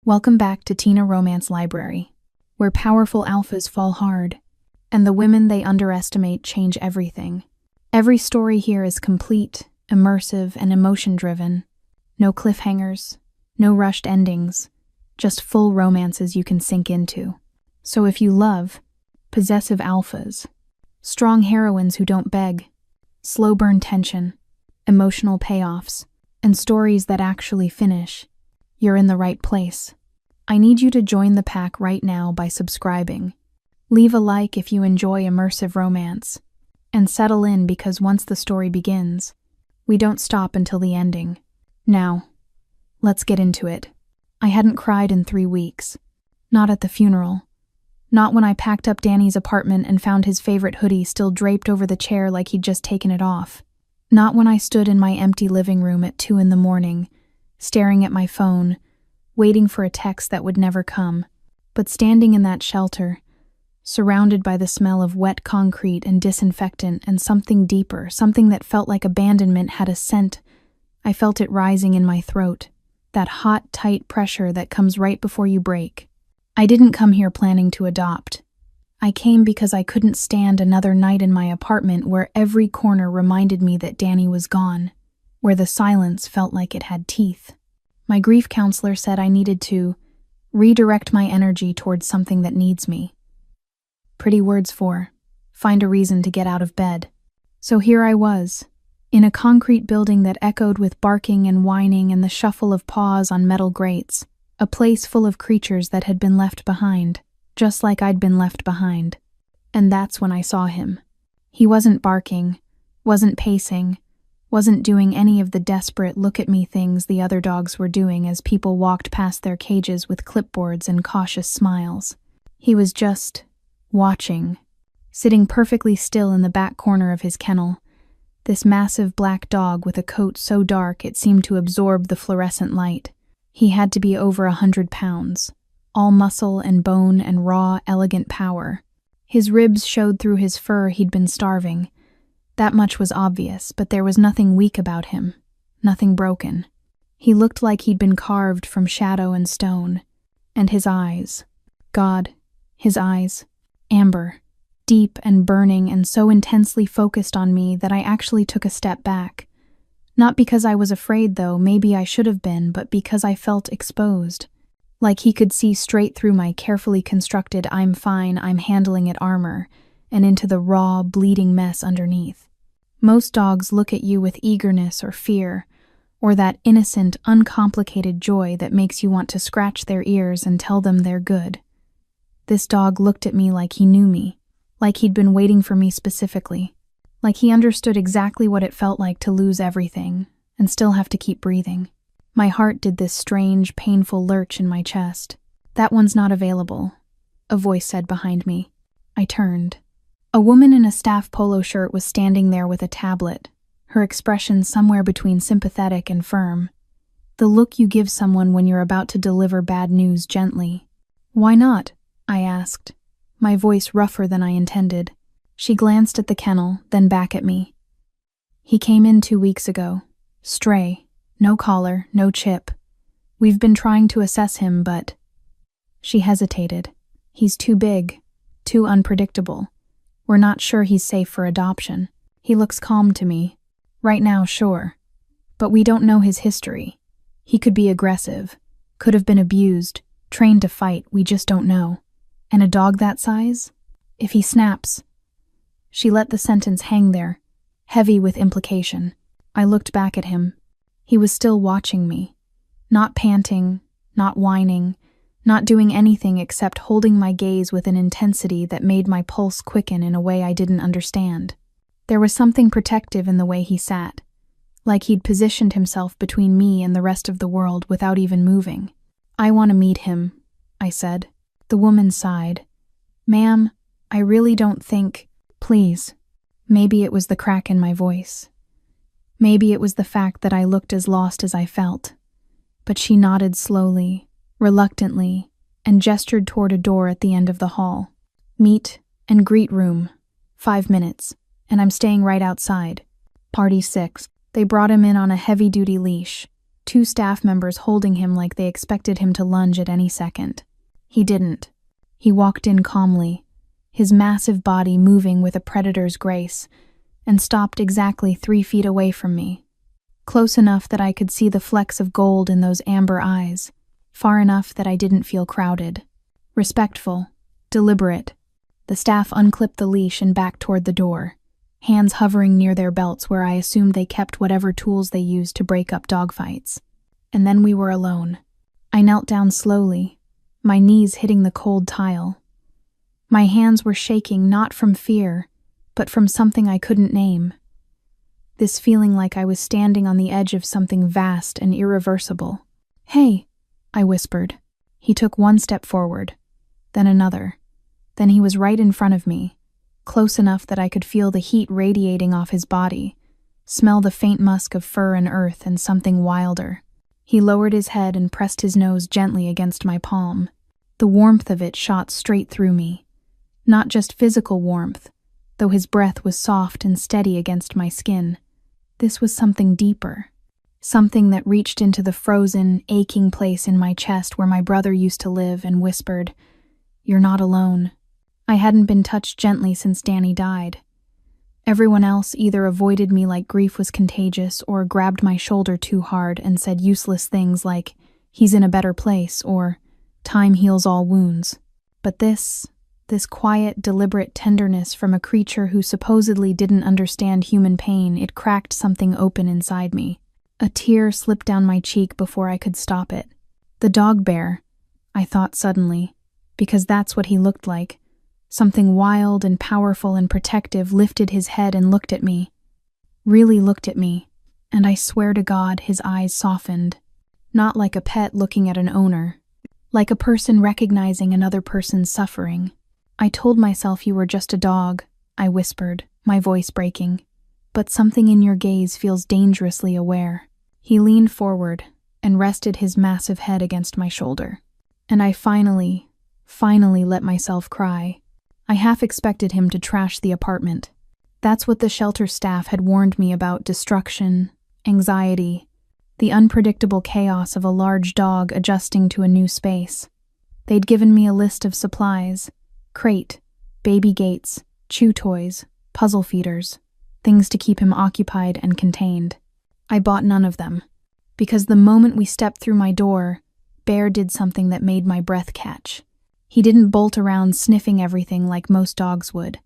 Welcome back to Tina Romance Library, where powerful alphas fall hard, and the women they underestimate change everything. Every story here is complete, immersive, and emotion-driven. No cliffhangers, no rushed endings, just full romances you can sink into. So if you love possessive alphas, strong heroines who don't beg, slow burn tension, emotional payoffs, and stories that actually finish, you're in the right place. I need you to join the pack right now by subscribing. Leave a like if you enjoy immersive romance, and settle in because once the story begins, we don't stop until the ending. Now, let's get into it. I hadn't cried in 3 weeks. Not at the funeral. Not when I packed up Danny's apartment and found his favorite hoodie still draped over the chair like he'd just taken it off. Not when I stood in my empty living room at 2 a.m, staring at my phone, waiting for a text that would never come. But standing in that shelter, surrounded by the smell of wet concrete and disinfectant and something deeper, something that felt like abandonment had a scent, I felt it rising in my throat, that hot, tight pressure that comes right before you break. I didn't come here planning to adopt. I came because I couldn't stand another night in my apartment where every corner reminded me that Danny was gone, where the silence felt like it had teeth. My grief counselor said I needed to redirect my energy towards something that needs me. Pretty words for find a reason to get out of bed. So here I was, in a concrete building that echoed with barking and whining and the shuffle of paws on metal grates, a place full of creatures that had been left behind, just like I'd been left behind. And that's when I saw him. He wasn't barking, wasn't pacing, wasn't doing any of the desperate look-at-me things the other dogs were doing as people walked past their cages with clipboards and cautious smiles. He was just watching, sitting perfectly still in the back corner of his kennel, this massive black dog with a coat so dark it seemed to absorb the fluorescent light. He had to be over 100 pounds, all muscle and bone and raw, elegant power. His ribs showed through his fur he'd been starving. That much was obvious, but there was nothing weak about him, nothing broken. He looked like he'd been carved from shadow and stone. And his eyes, God, his eyes, amber, deep and burning and so intensely focused on me that I actually took a step back. Not because I was afraid, though, maybe I should have been, but because I felt exposed. Like he could see straight through my carefully constructed I'm fine, I'm handling it armor, and into the raw, bleeding mess underneath. Most dogs look at you with eagerness or fear, or that innocent, uncomplicated joy that makes you want to scratch their ears and tell them they're good. This dog looked at me like he knew me, like he'd been waiting for me specifically, like he understood exactly what it felt like to lose everything and still have to keep breathing. My heart did this strange, painful lurch in my chest. "That one's not available," a voice said behind me. I turned. A woman in a staff polo shirt was standing there with a tablet, her expression somewhere between sympathetic and firm. The look you give someone when you're about to deliver bad news gently. "Why not?" I asked, my voice rougher than I intended. She glanced at the kennel, then back at me. "He came in 2 weeks ago. Stray. No collar, no chip. We've been trying to assess him, but..." She hesitated. "He's too big, too unpredictable. We're not sure he's safe for adoption. He looks calm to me. Right now, sure. But we don't know his history. He could be aggressive, could have been abused, trained to fight, we just don't know. And a dog that size? If he snaps..." She let the sentence hang there, heavy with implication. I looked back at him. He was still watching me. Not panting, not whining, not doing anything except holding my gaze with an intensity that made my pulse quicken in a way I didn't understand. There was something protective in the way he sat, like he'd positioned himself between me and the rest of the world without even moving. "I want to meet him," I said. The woman sighed. "Ma'am, I really don't think..." "Please." Maybe it was the crack in my voice. Maybe it was the fact that I looked as lost as I felt. But she nodded slowly, reluctantly, and gestured toward a door at the end of the hall. "Meet and greet room. 5 minutes, and I'm staying right outside. Party 6. They brought him in on a heavy-duty leash. 2 staff members holding him like they expected him to lunge at any second. He didn't. He walked in calmly, his massive body moving with a predator's grace, and stopped exactly 3 feet away from me, close enough that I could see the flecks of gold in those amber eyes, far enough that I didn't feel crowded. Respectful, deliberate. The staff unclipped the leash and backed toward the door, hands hovering near their belts where I assumed they kept whatever tools they used to break up dogfights. And then we were alone. I knelt down slowly, my knees hitting the cold tile. My hands were shaking not from fear, but from something I couldn't name. This feeling like I was standing on the edge of something vast and irreversible. "Hey," I whispered. He took 1 step forward, then another. Then he was right in front of me, close enough that I could feel the heat radiating off his body, smell the faint musk of fur and earth and something wilder. He lowered his head and pressed his nose gently against my palm. The warmth of it shot straight through me. Not just physical warmth, though his breath was soft and steady against my skin. This was something deeper. Something that reached into the frozen, aching place in my chest where my brother used to live and whispered, "You're not alone." I hadn't been touched gently since Danny died. Everyone else either avoided me like grief was contagious or grabbed my shoulder too hard and said useless things like, "He's in a better place," or "Time heals all wounds." But this quiet, deliberate tenderness from a creature who supposedly didn't understand human pain, it cracked something open inside me. A tear slipped down my cheek before I could stop it. The dog bear, I thought suddenly, because that's what he looked like. Something wild and powerful and protective lifted his head and looked at me. Really looked at me, and I swear to God his eyes softened. Not like a pet looking at an owner. Like a person recognizing another person's suffering. "I told myself you were just a dog," I whispered, my voice breaking. "But something in your gaze feels dangerously aware." He leaned forward and rested his massive head against my shoulder. And I finally let myself cry. I half expected him to trash the apartment. That's what the shelter staff had warned me about: destruction, anxiety, the unpredictable chaos of a large dog adjusting to a new space. They'd given me a list of supplies: crate, baby gates, chew toys, puzzle feeders, things to keep him occupied and contained. I bought none of them, because the moment we stepped through my door, Bear did something that made my breath catch. He didn't bolt around sniffing everything like most dogs would,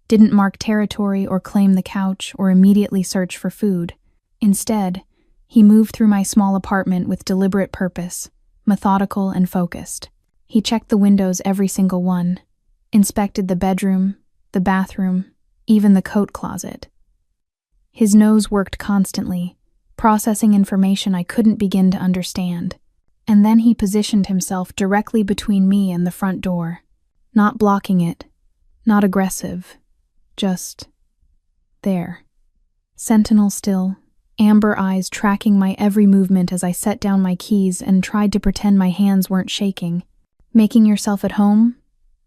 didn't mark territory or claim the couch or immediately search for food. Instead, he moved through my small apartment with deliberate purpose, methodical and focused. He checked the windows, every single one, inspected the bedroom, the bathroom, even the coat closet. His nose worked constantly, processing information I couldn't begin to understand. And then he positioned himself directly between me and the front door, not blocking it, not aggressive, just there. Sentinel still, amber eyes tracking my every movement as I set down my keys and tried to pretend my hands weren't shaking. "Making yourself at home?"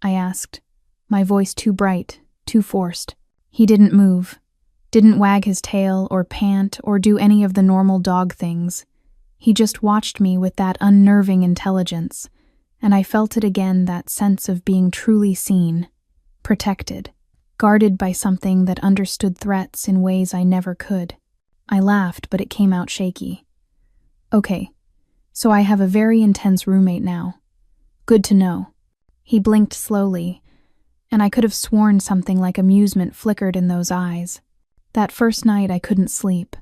I asked, my voice too bright, too forced. He didn't move, didn't wag his tail or pant or do any of the normal dog things. He just watched me with that unnerving intelligence, and I felt it again, that sense of being truly seen, protected, guarded by something that understood threats in ways I never could. I laughed, but it came out shaky. "Okay, so I have a very intense roommate now. Good to know." He blinked slowly, and I could have sworn something like amusement flickered in those eyes. That first night I couldn't sleep.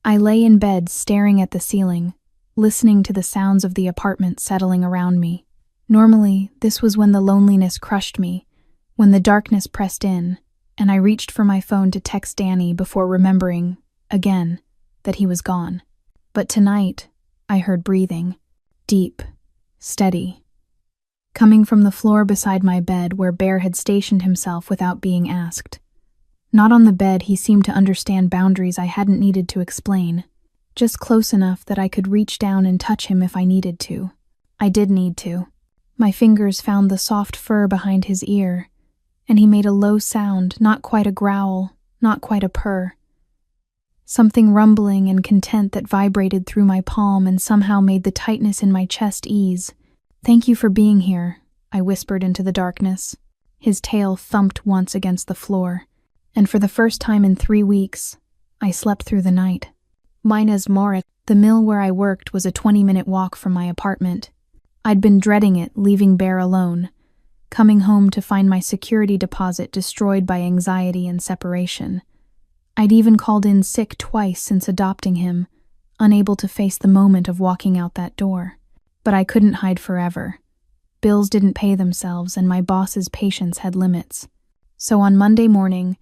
I lay in bed staring at the ceiling, listening to the sounds of the apartment settling around me. Normally, this was when the loneliness crushed me, when the darkness pressed in, and I reached for my phone to text Danny before remembering, again, that he was gone. But tonight, I heard breathing, deep, steady, coming from the floor beside my bed where Bear had stationed himself without being asked. Not on the bed, he seemed to understand boundaries I hadn't needed to explain. Just close enough that I could reach down and touch him if I needed to. I did need to. My fingers found the soft fur behind his ear, and he made a low sound, not quite a growl, not quite a purr. something rumbling and content that vibrated through my palm and somehow made the tightness in my chest ease. "Thank you for being here," I whispered into the darkness. His tail thumped once against the floor, and for the first time in 3 weeks, I slept through the night. Minas Morris, the mill where I worked, was a 20-minute walk from my apartment. I'd been dreading it, leaving Bear alone, coming home to find my security deposit destroyed by anxiety and separation. I'd even called in sick twice since adopting him, unable to face the moment of walking out that door. But I couldn't hide forever. Bills didn't pay themselves, and my boss's patience had limits. So on Monday morning,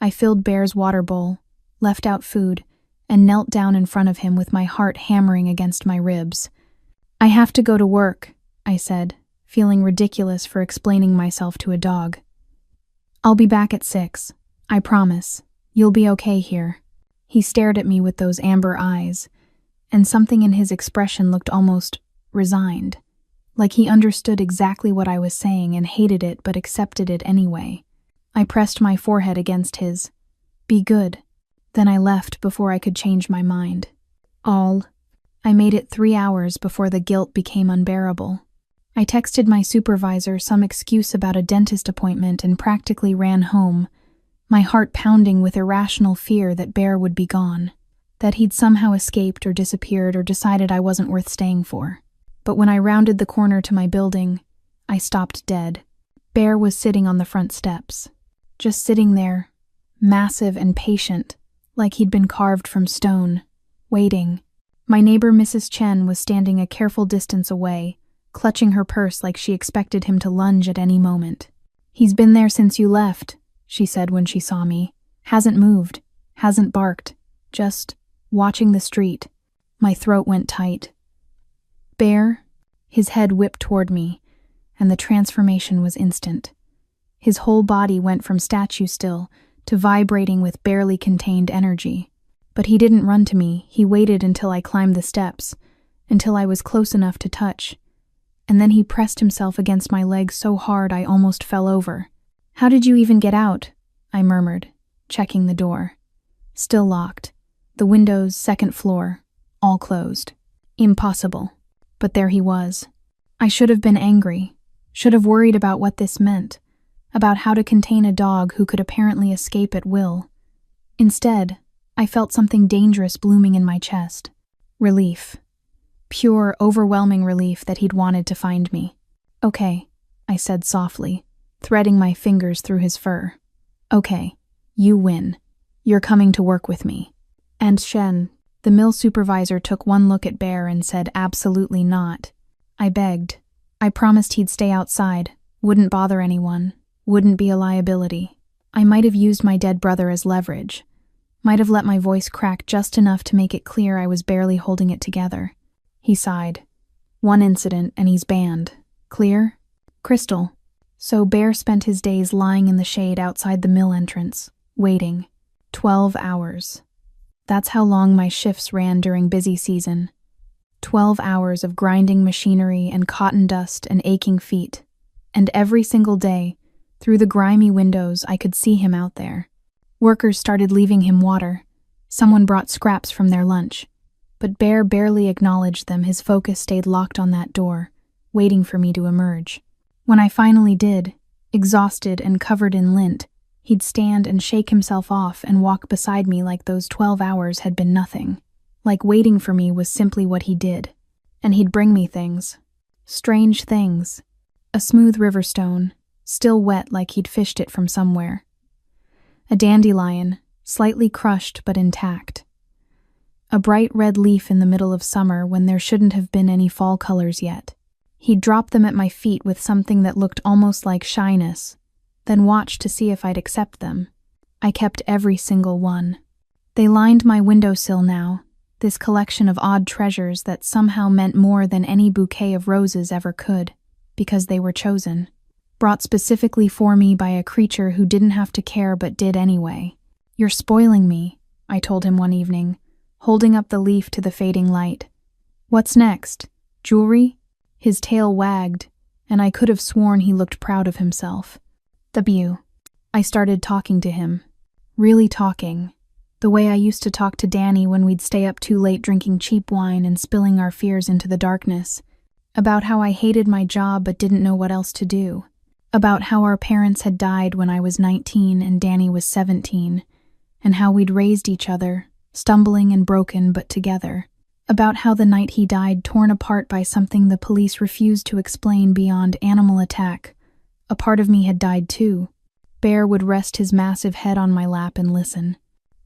I filled Bear's water bowl, left out food, and knelt down in front of him with my heart hammering against my ribs. "I have to go to work," I said, feeling ridiculous for explaining myself to a dog. "I'll be back at 6. I promise. You'll be okay here." He stared at me with those amber eyes, and something in his expression looked almost resigned, like he understood exactly what I was saying and hated it but accepted it anyway. I pressed my forehead against his. "Be good." Then I left before I could change my mind. I made it 3 hours before the guilt became unbearable. I texted my supervisor some excuse about a dentist appointment and practically ran home, my heart pounding with irrational fear that Bear would be gone, that he'd somehow escaped or disappeared or decided I wasn't worth staying for. But when I rounded the corner to my building, I stopped dead. Bear was sitting on the front steps, just sitting there, massive and patient, like he'd been carved from stone, waiting. My neighbor Mrs. Chen was standing a careful distance away, clutching her purse like she expected him to lunge at any moment. "He's been there since you left," she said when she saw me. "Hasn't moved, hasn't barked, just watching the street." My throat went tight. "Bear?" His head whipped toward me, and the transformation was instant. His whole body went from statue still to vibrating with barely contained energy. But he didn't run to me. He waited until I climbed the steps, until I was close enough to touch, and then he pressed himself against my leg so hard I almost fell over. "How did you even get out?" I murmured, checking the door. Still locked. The windows, second floor, all closed. Impossible. But there he was. I should have been angry, should have worried about what this meant, about how to contain a dog who could apparently escape at will. Instead, I felt something dangerous blooming in my chest. Relief. Pure, overwhelming relief that he'd wanted to find me. "Okay," I said softly, threading my fingers through his fur. "Okay, you win. You're coming to work with me." And Shen, the mill supervisor, took one look at Bear and said absolutely not. I begged. I promised he'd stay outside, wouldn't bother anyone, wouldn't be a liability. I might have used my dead brother as leverage. Might have let my voice crack just enough to make it clear I was barely holding it together. He sighed. "One incident and he's banned. Clear? Crystal." So Bear spent his days lying in the shade outside the mill entrance, waiting. 12 hours. That's how long my shifts ran during busy season. 12 hours of grinding machinery and cotton dust and aching feet. And every single day, through the grimy windows, I could see him out there. Workers started leaving him water. Someone brought scraps from their lunch. But Bear barely acknowledged them. His focus stayed locked on that door, waiting for me to emerge. When I finally did, exhausted and covered in lint, he'd stand and shake himself off and walk beside me like those 12 hours had been nothing. Like waiting for me was simply what he did. And he'd bring me things. Strange things. A smooth river stone, still wet like he'd fished it from somewhere. A dandelion, slightly crushed but intact. A bright red leaf in the middle of summer when there shouldn't have been any fall colors yet. He'd drop them at my feet with something that looked almost like shyness, then watch to see if I'd accept them. I kept every single one. They lined my windowsill now, this collection of odd treasures that somehow meant more than any bouquet of roses ever could, because they were chosen. Brought specifically for me by a creature who didn't have to care but did anyway. "You're spoiling me," I told him one evening, holding up the leaf to the fading light. "What's next? Jewelry?" His tail wagged, and I could have sworn he looked proud of himself. I started talking to him. Really talking. The way I used to talk to Danny when we'd stay up too late drinking cheap wine and spilling our fears into the darkness. About how I hated my job but didn't know what else to do. About how our parents had died when I was 19 and Danny was 17, and how we'd raised each other, stumbling and broken but together. About how the night he died, torn apart by something the police refused to explain beyond animal attack, a part of me had died too. Bear would rest his massive head on my lap and listen.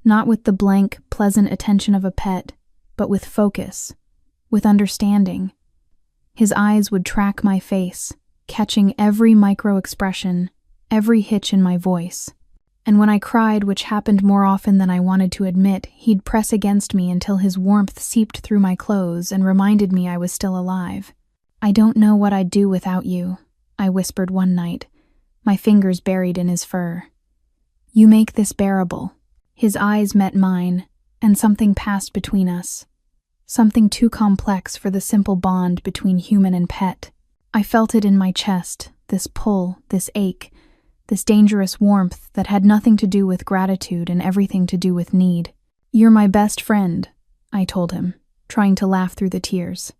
Not with the blank, pleasant attention of a pet, but with focus, with understanding. His eyes would track my face, catching every micro-expression, every hitch in my voice. And when I cried, which happened more often than I wanted to admit, he'd press against me until his warmth seeped through my clothes and reminded me I was still alive. "I don't know what I'd do without you," I whispered one night, my fingers buried in his fur. "You make this bearable." His eyes met mine, and something passed between us. Something too complex for the simple bond between human and pet. I felt it in my chest, this pull, this ache, this dangerous warmth that had nothing to do with gratitude and everything to do with need. "You're my best friend," I told him, trying to laugh through the tears.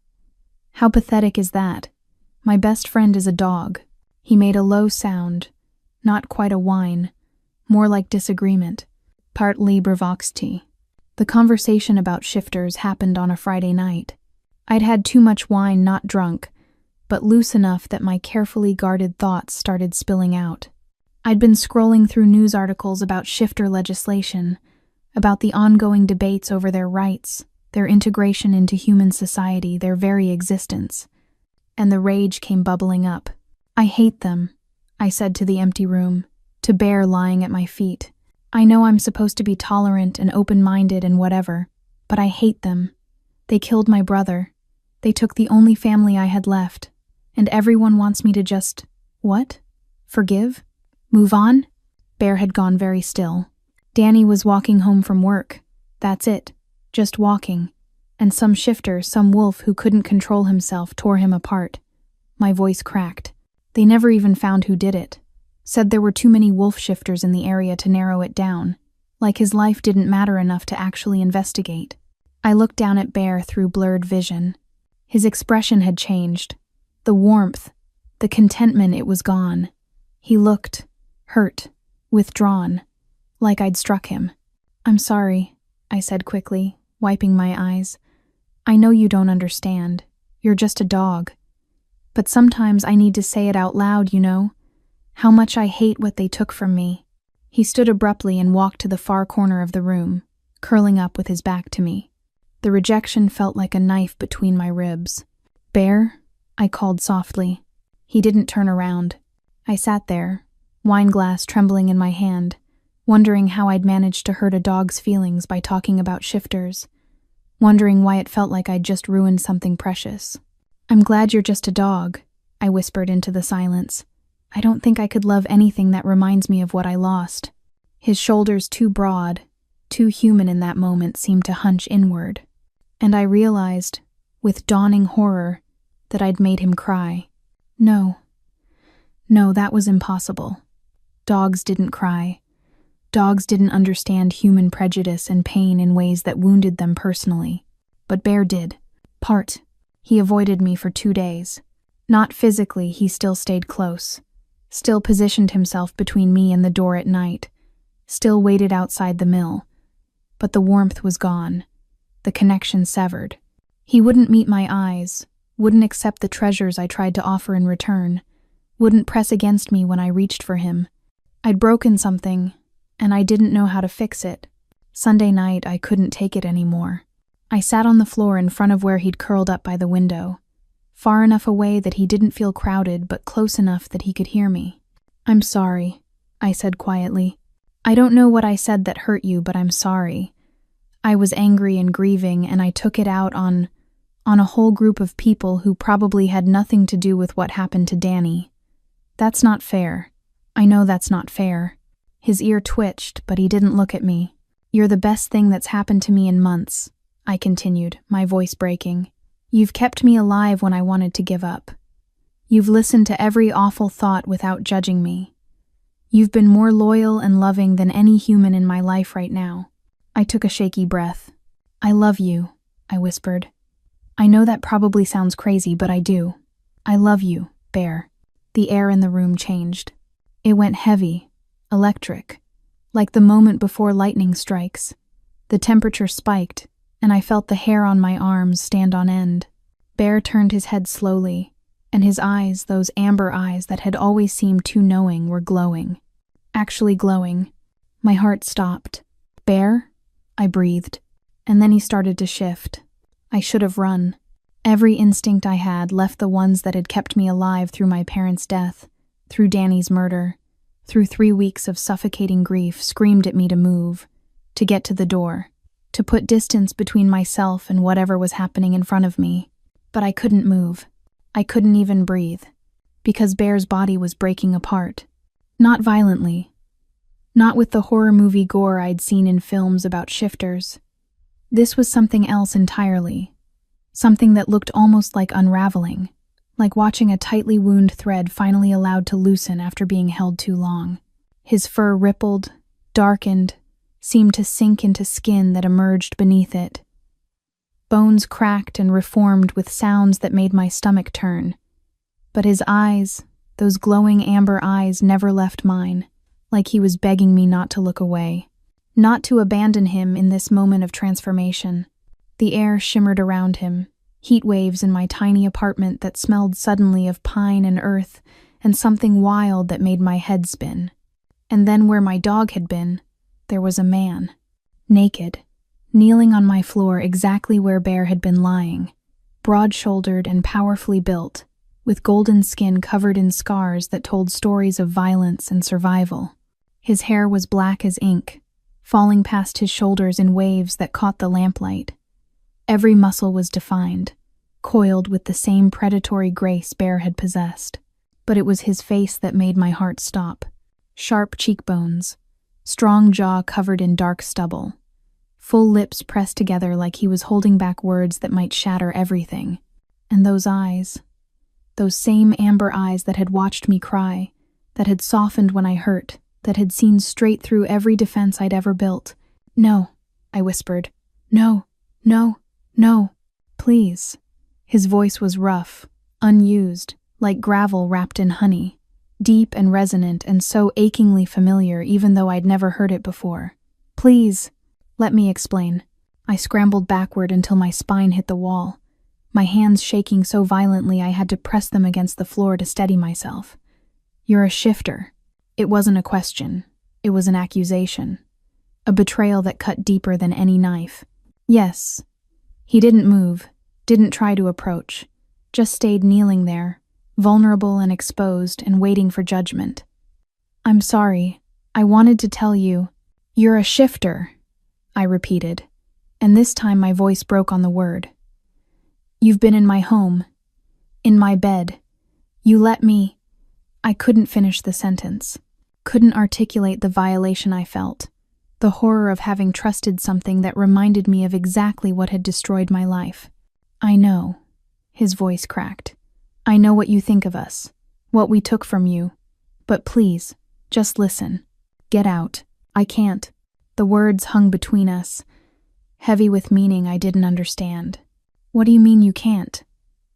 "How pathetic is that? My best friend is a dog." He made a low sound, not quite a whine, more like disagreement. Part LibriVox. The conversation about shifters happened on a Friday night. I'd had too much wine, not drunk, but loose enough that my carefully guarded thoughts started spilling out. I'd been scrolling through news articles about shifter legislation, about the ongoing debates over their rights, their integration into human society, their very existence. And the rage came bubbling up. "I hate them," I said to the empty room, to Bear lying at my feet. "I know I'm supposed to be tolerant and open-minded and whatever, but I hate them. They killed my brother. They took the only family I had left. And everyone wants me to just, what? Forgive? Move on?" Bear had gone very still. Danny was walking home from work. That's it. Just walking. And some shifter, some wolf who couldn't control himself, tore him apart. My voice cracked. They never even found who did it. Said there were too many wolf shifters in the area to narrow it down. Like his life didn't matter enough to actually investigate. I looked down at Bear through blurred vision. His expression had changed. The warmth, the contentment, it was gone. He looked hurt, withdrawn, like I'd struck him. "I'm sorry," I said quickly, wiping my eyes. "I know you don't understand. You're just a dog. But sometimes I need to say it out loud, you know? How much I hate what they took from me." He stood abruptly and walked to the far corner of the room, curling up with his back to me. The rejection felt like a knife between my ribs. "Bear?" I called softly. He didn't turn around. I sat there, wineglass trembling in my hand, wondering how I'd managed to hurt a dog's feelings by talking about shifters, wondering why it felt like I'd just ruined something precious. "I'm glad you're just a dog," I whispered into the silence. "I don't think I could love anything that reminds me of what I lost." His shoulders, too broad, too human in that moment, seemed to hunch inward. And I realized, with dawning horror, that I'd made him cry. No, that was impossible. Dogs didn't cry. Dogs didn't understand human prejudice and pain in ways that wounded them personally. But Bear did. He avoided me for 2 days. Not physically, he still stayed close. Still positioned himself between me and the door at night. Still waited outside the mill. But the warmth was gone. The connection severed. He wouldn't meet my eyes, wouldn't accept the treasures I tried to offer in return, wouldn't press against me when I reached for him. I'd broken something, and I didn't know how to fix it. Sunday night, I couldn't take it anymore. I sat on the floor in front of where he'd curled up by the window, far enough away that he didn't feel crowded, but close enough that he could hear me. "I'm sorry," I said quietly. "I don't know what I said that hurt you, but I'm sorry. I was angry and grieving, and I took it out on a whole group of people who probably had nothing to do with what happened to Danny. That's not fair. I know that's not fair." His ear twitched, but he didn't look at me. "You're the best thing that's happened to me in months," I continued, my voice breaking. "You've kept me alive when I wanted to give up. You've listened to every awful thought without judging me. You've been more loyal and loving than any human in my life right now. I took a shaky breath. I love you, I whispered. I know that probably sounds crazy, but I do. I love you, Bear. The air in the room changed. It went heavy, electric, like the moment before lightning strikes. The temperature spiked, and I felt the hair on my arms stand on end. Bear turned his head slowly, and his eyes, those amber eyes that had always seemed too knowing, were glowing. Actually glowing. My heart stopped. Bear? I breathed. And then he started to shift. I should have run. Every instinct I had left the ones that had kept me alive through my parents' death, through Danny's murder, through 3 weeks of suffocating grief, screamed at me to move, to get to the door, to put distance between myself and whatever was happening in front of me. But I couldn't move. I couldn't even breathe, because Bear's body was breaking apart. Not violently. Not with the horror movie gore I'd seen in films about shifters. This was something else entirely. Something that looked almost like unraveling, like watching a tightly wound thread finally allowed to loosen after being held too long. His fur rippled, darkened, seemed to sink into skin that emerged beneath it. Bones cracked and reformed with sounds that made my stomach turn. But his eyes, those glowing amber eyes, never left mine, like he was begging me not to look away, not to abandon him in this moment of transformation. The air shimmered around him, heat waves in my tiny apartment that smelled suddenly of pine and earth and something wild that made my head spin. And then where my dog had been, there was a man, naked, kneeling on my floor exactly where Bear had been lying, broad-shouldered and powerfully built, with golden skin covered in scars that told stories of violence and survival. His hair was black as ink, falling past his shoulders in waves that caught the lamplight. Every muscle was defined, coiled with the same predatory grace Bear had possessed. But it was his face that made my heart stop. Sharp cheekbones, strong jaw covered in dark stubble, full lips pressed together like he was holding back words that might shatter everything. And those eyes, those same amber eyes that had watched me cry, that had softened when I hurt, that had seen straight through every defense I'd ever built. "No," I whispered. "No, no, no, please." His voice was rough, unused, like gravel wrapped in honey, deep and resonant and so achingly familiar even though I'd never heard it before. "Please, let me explain." I scrambled backward until my spine hit the wall, my hands shaking so violently I had to press them against the floor to steady myself. "You're a shifter." It wasn't a question. It was an accusation. A betrayal that cut deeper than any knife. "Yes." He didn't move, didn't try to approach, just stayed kneeling there, vulnerable and exposed and waiting for judgment. "I'm sorry. I wanted to tell you." "You're a shifter," I repeated, and this time my voice broke on the word. "You've been in my home, in my bed. You let me—" I couldn't finish the sentence, couldn't articulate the violation I felt, the horror of having trusted something that reminded me of exactly what had destroyed my life. "I know," his voice cracked. "I know what you think of us, what we took from you. But please, just listen. Get out. I can't." The words hung between us, heavy with meaning I didn't understand. "What do you mean you can't?"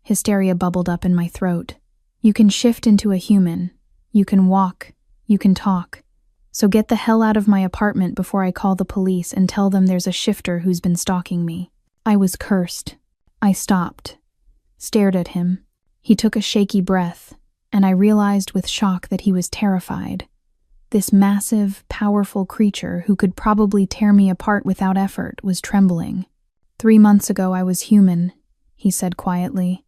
Hysteria bubbled up in my throat. "You can shift into a human. You can walk. You can talk. So get the hell out of my apartment before I call the police and tell them there's a shifter who's been stalking me." I was cursed. I stopped, stared at him. He took a shaky breath, and I realized with shock that he was terrified. This massive, powerful creature who could probably tear me apart without effort was trembling. "3 months ago I was human," he said quietly.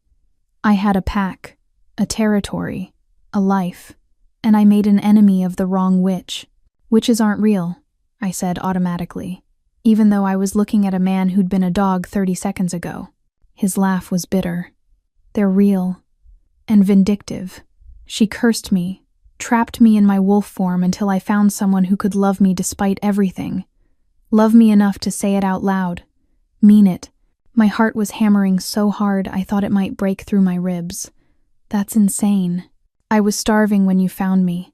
"I had a pack, a territory, a life, and I made an enemy of the wrong witch." "Witches aren't real," I said automatically, even though I was looking at a man who'd been a dog 30 seconds ago. His laugh was bitter. "They're real. And vindictive. She cursed me, trapped me in my wolf form until I found someone who could love me despite everything. Love me enough to say it out loud. Mean it." My heart was hammering so hard I thought it might break through my ribs. "That's insane. I was starving when you found me."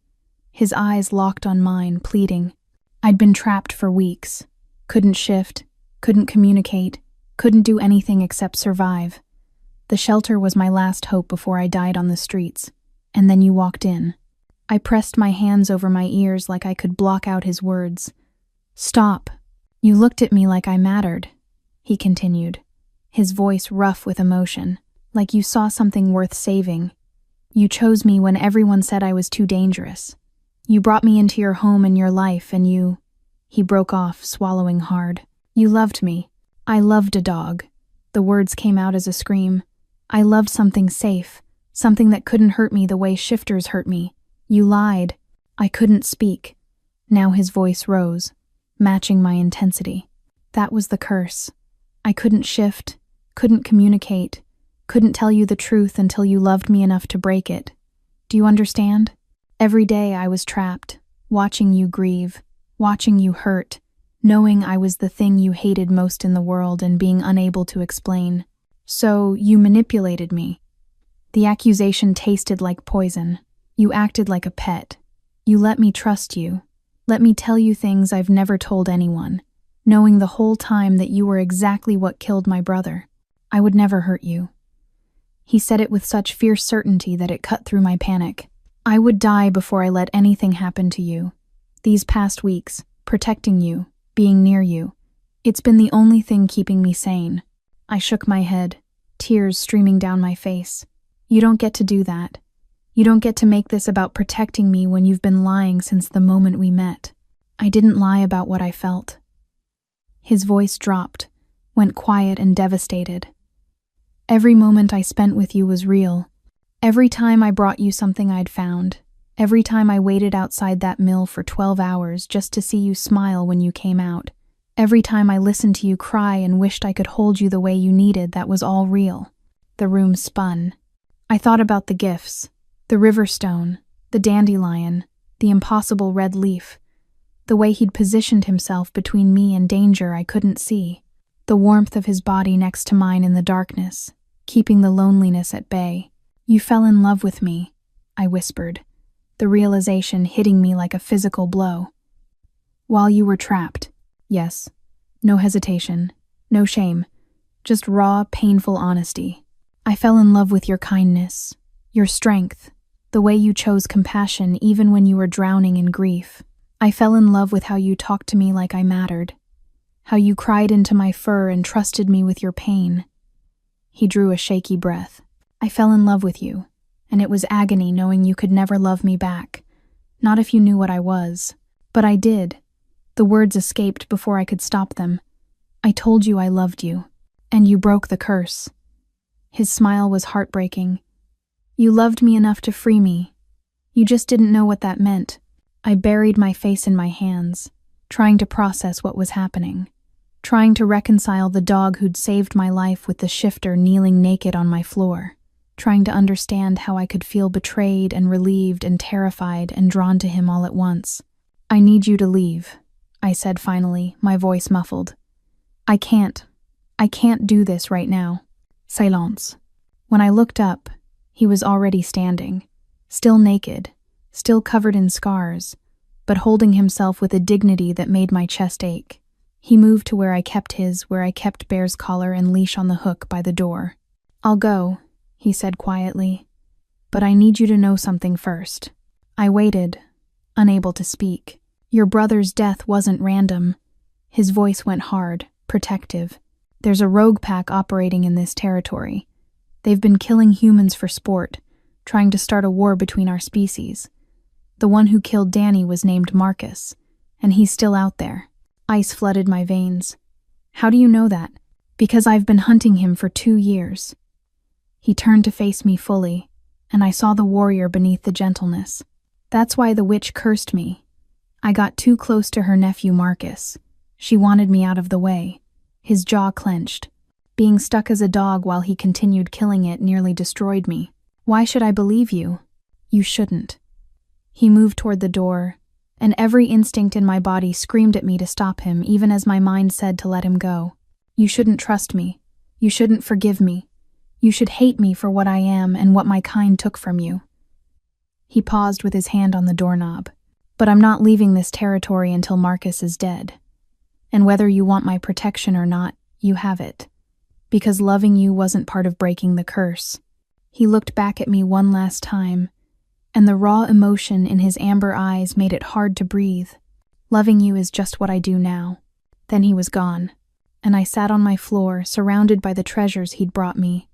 His eyes locked on mine, pleading. "I'd been trapped for weeks. Couldn't shift, couldn't communicate, couldn't do anything except survive. The shelter was my last hope before I died on the streets. And then you walked in. I pressed my hands over my ears like I could block out his words. Stop. You looked at me like I mattered, he continued, his voice rough with emotion, like you saw something worth saving. You chose me when everyone said I was too dangerous. You brought me into your home and your life, and you... He broke off, swallowing hard. You loved me. I loved a dog. The words came out as a scream. I loved something safe, something that couldn't hurt me the way shifters hurt me. You lied. I couldn't speak. Now his voice rose, matching my intensity. That was the curse. I couldn't shift, couldn't communicate, couldn't tell you the truth until you loved me enough to break it. Do you understand? Every day I was trapped, watching you grieve, watching you hurt, knowing I was the thing you hated most in the world and being unable to explain. So you manipulated me. The accusation tasted like poison. You acted like a pet. You let me trust you. Let me tell you things I've never told anyone, knowing the whole time that you were exactly what killed my brother. I would never hurt you. He said it with such fierce certainty that it cut through my panic. I would die before I let anything happen to you. These past weeks, protecting you, being near you, it's been the only thing keeping me sane. I shook my head, tears streaming down my face. You don't get to do that. You don't get to make this about protecting me when you've been lying since the moment we met. I didn't lie about what I felt. His voice dropped, went quiet and devastated. Every moment I spent with you was real. Every time I brought you something I'd found. Every time I waited outside that mill for 12 hours just to see you smile when you came out. Every time I listened to you cry and wished I could hold you the way you needed, that was all real. The room spun. I thought about the gifts. The river stone, the dandelion, the impossible red leaf, the way he'd positioned himself between me and danger I couldn't see, the warmth of his body next to mine in the darkness, keeping the loneliness at bay. You fell in love with me, I whispered, the realization hitting me like a physical blow. While you were trapped, yes, no hesitation, no shame, just raw, painful honesty. I fell in love with your kindness, your strength, the way you chose compassion even when you were drowning in grief. I fell in love with how you talked to me like I mattered, how you cried into my fur and trusted me with your pain. He drew a shaky breath. I fell in love with you, and it was agony knowing you could never love me back. Not if you knew what I was. But I did. The words escaped before I could stop them. I told you I loved you, and you broke the curse. His smile was heartbreaking. You loved me enough to free me. You just didn't know what that meant. I buried my face in my hands, trying to process what was happening, trying to reconcile the dog who'd saved my life with the shifter kneeling naked on my floor, trying to understand how I could feel betrayed and relieved and terrified and drawn to him all at once. I need you to leave, I said finally, my voice muffled. I can't do this right now. Silence. When I looked up, he was already standing, still naked, still covered in scars, but holding himself with a dignity that made my chest ache. He moved to where I kept Bear's collar and leash on the hook by the door. I'll go, he said quietly, but I need you to know something first. I waited, unable to speak. Your brother's death wasn't random. His voice went hard, protective. There's a rogue pack operating in this territory. They've been killing humans for sport, trying to start a war between our species. The one who killed Danny was named Marcus, and he's still out there. Ice flooded my veins. How do you know that? Because I've been hunting him for 2 years. He turned to face me fully, and I saw the warrior beneath the gentleness. That's why the witch cursed me. I got too close to her nephew Marcus. She wanted me out of the way. His jaw clenched. Being stuck as a dog while he continued killing it nearly destroyed me. Why should I believe you? You shouldn't. He moved toward the door, and every instinct in my body screamed at me to stop him, even as my mind said to let him go. You shouldn't trust me. You shouldn't forgive me. You should hate me for what I am and what my kind took from you. He paused with his hand on the doorknob. But I'm not leaving this territory until Marcus is dead. And whether you want my protection or not, you have it. Because loving you wasn't part of breaking the curse." He looked back at me one last time, and the raw emotion in his amber eyes made it hard to breathe. "Loving you is just what I do now." Then he was gone, and I sat on my floor, surrounded by the treasures he'd brought me,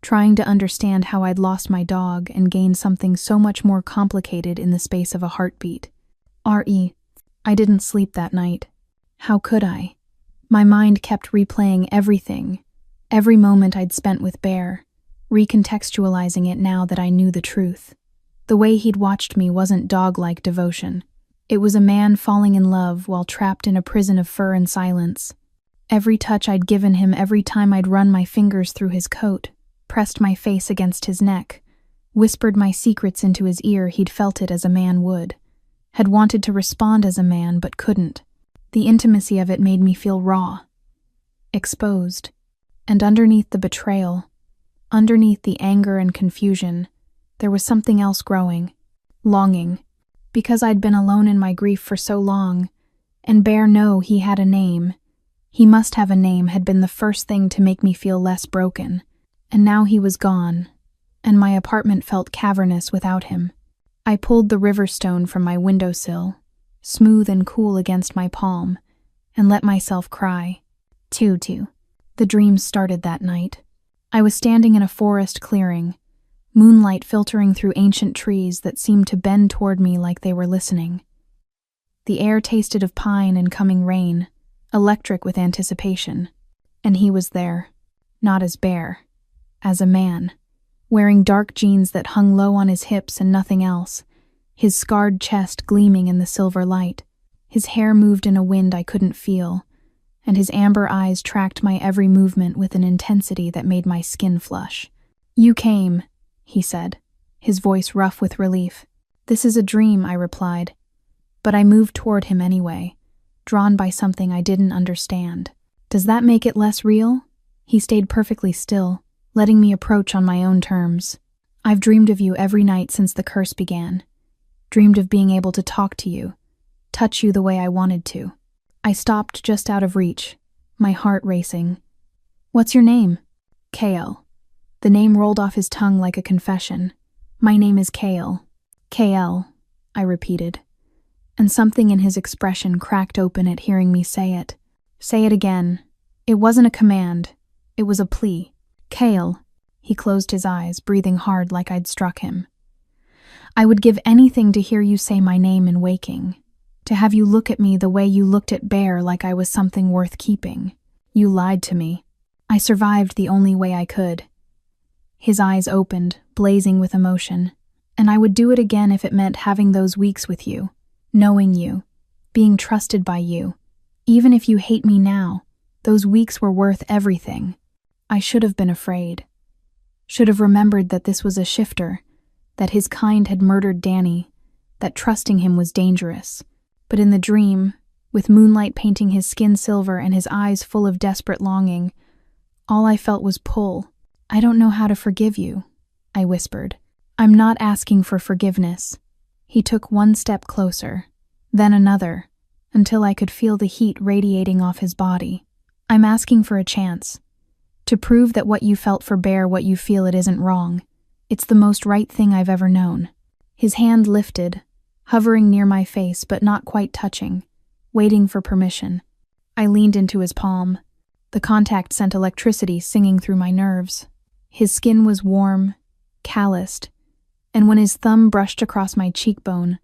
trying to understand how I'd lost my dog and gained something so much more complicated in the space of a heartbeat. I didn't sleep that night. How could I? My mind kept replaying everything, every moment I'd spent with Bear, recontextualizing it now that I knew the truth. The way he'd watched me wasn't dog-like devotion. It was a man falling in love while trapped in a prison of fur and silence. Every touch I'd given him, every time I'd run my fingers through his coat, pressed my face against his neck, whispered my secrets into his ear, he'd felt it as a man would. Had wanted to respond as a man, but couldn't. The intimacy of it made me feel raw, exposed. And underneath the betrayal, underneath the anger and confusion, there was something else growing. Longing. Because I'd been alone in my grief for so long, and Bear knew he had a name. He must have a name had been the first thing to make me feel less broken. And now he was gone, and my apartment felt cavernous without him. I pulled the river stone from my windowsill, smooth and cool against my palm, and let myself cry. Tutu. The dream started that night. I was standing in a forest clearing, moonlight filtering through ancient trees that seemed to bend toward me like they were listening. The air tasted of pine and coming rain, electric with anticipation. And he was there, not as Bear, as a man, wearing dark jeans that hung low on his hips and nothing else, his scarred chest gleaming in the silver light. His hair moved in a wind I couldn't feel, and his amber eyes tracked my every movement with an intensity that made my skin flush. "You came," he said, his voice rough with relief. "This is a dream," I replied, but I moved toward him anyway, drawn by something I didn't understand. "Does that make it less real?" He stayed perfectly still, letting me approach on my own terms. "I've dreamed of you every night since the curse began. Dreamed of being able to talk to you, touch you the way I wanted to." I stopped just out of reach, my heart racing. "What's your name?" "Kale." The name rolled off his tongue like a confession. "My name is Kale." "Kale," I repeated, and something in his expression cracked open at hearing me say it. "Say it again." It wasn't a command, it was a plea. "Kale." He closed his eyes, breathing hard like I'd struck him. "I would give anything to hear you say my name in waking, to have you look at me the way you looked at Bear, like I was something worth keeping. You lied to me. I survived the only way I could." His eyes opened, blazing with emotion, "And I would do it again if it meant having those weeks with you, knowing you, being trusted by you. Even if you hate me now, those weeks were worth everything." I should have been afraid. Should have remembered that this was a shifter, that his kind had murdered Danny, that trusting him was dangerous. But in the dream, with moonlight painting his skin silver and his eyes full of desperate longing, all I felt was pull. "I don't know how to forgive you," I whispered. "I'm not asking for forgiveness." He took one step closer, then another, until I could feel the heat radiating off his body. "I'm asking for a chance. To prove that what you felt for Bear, what you feel, it isn't wrong. It's the most right thing I've ever known." His hand lifted, hovering near my face but not quite touching, waiting for permission. I leaned into his palm. The contact sent electricity singing through my nerves. His skin was warm, calloused, and when his thumb brushed across my cheekbone,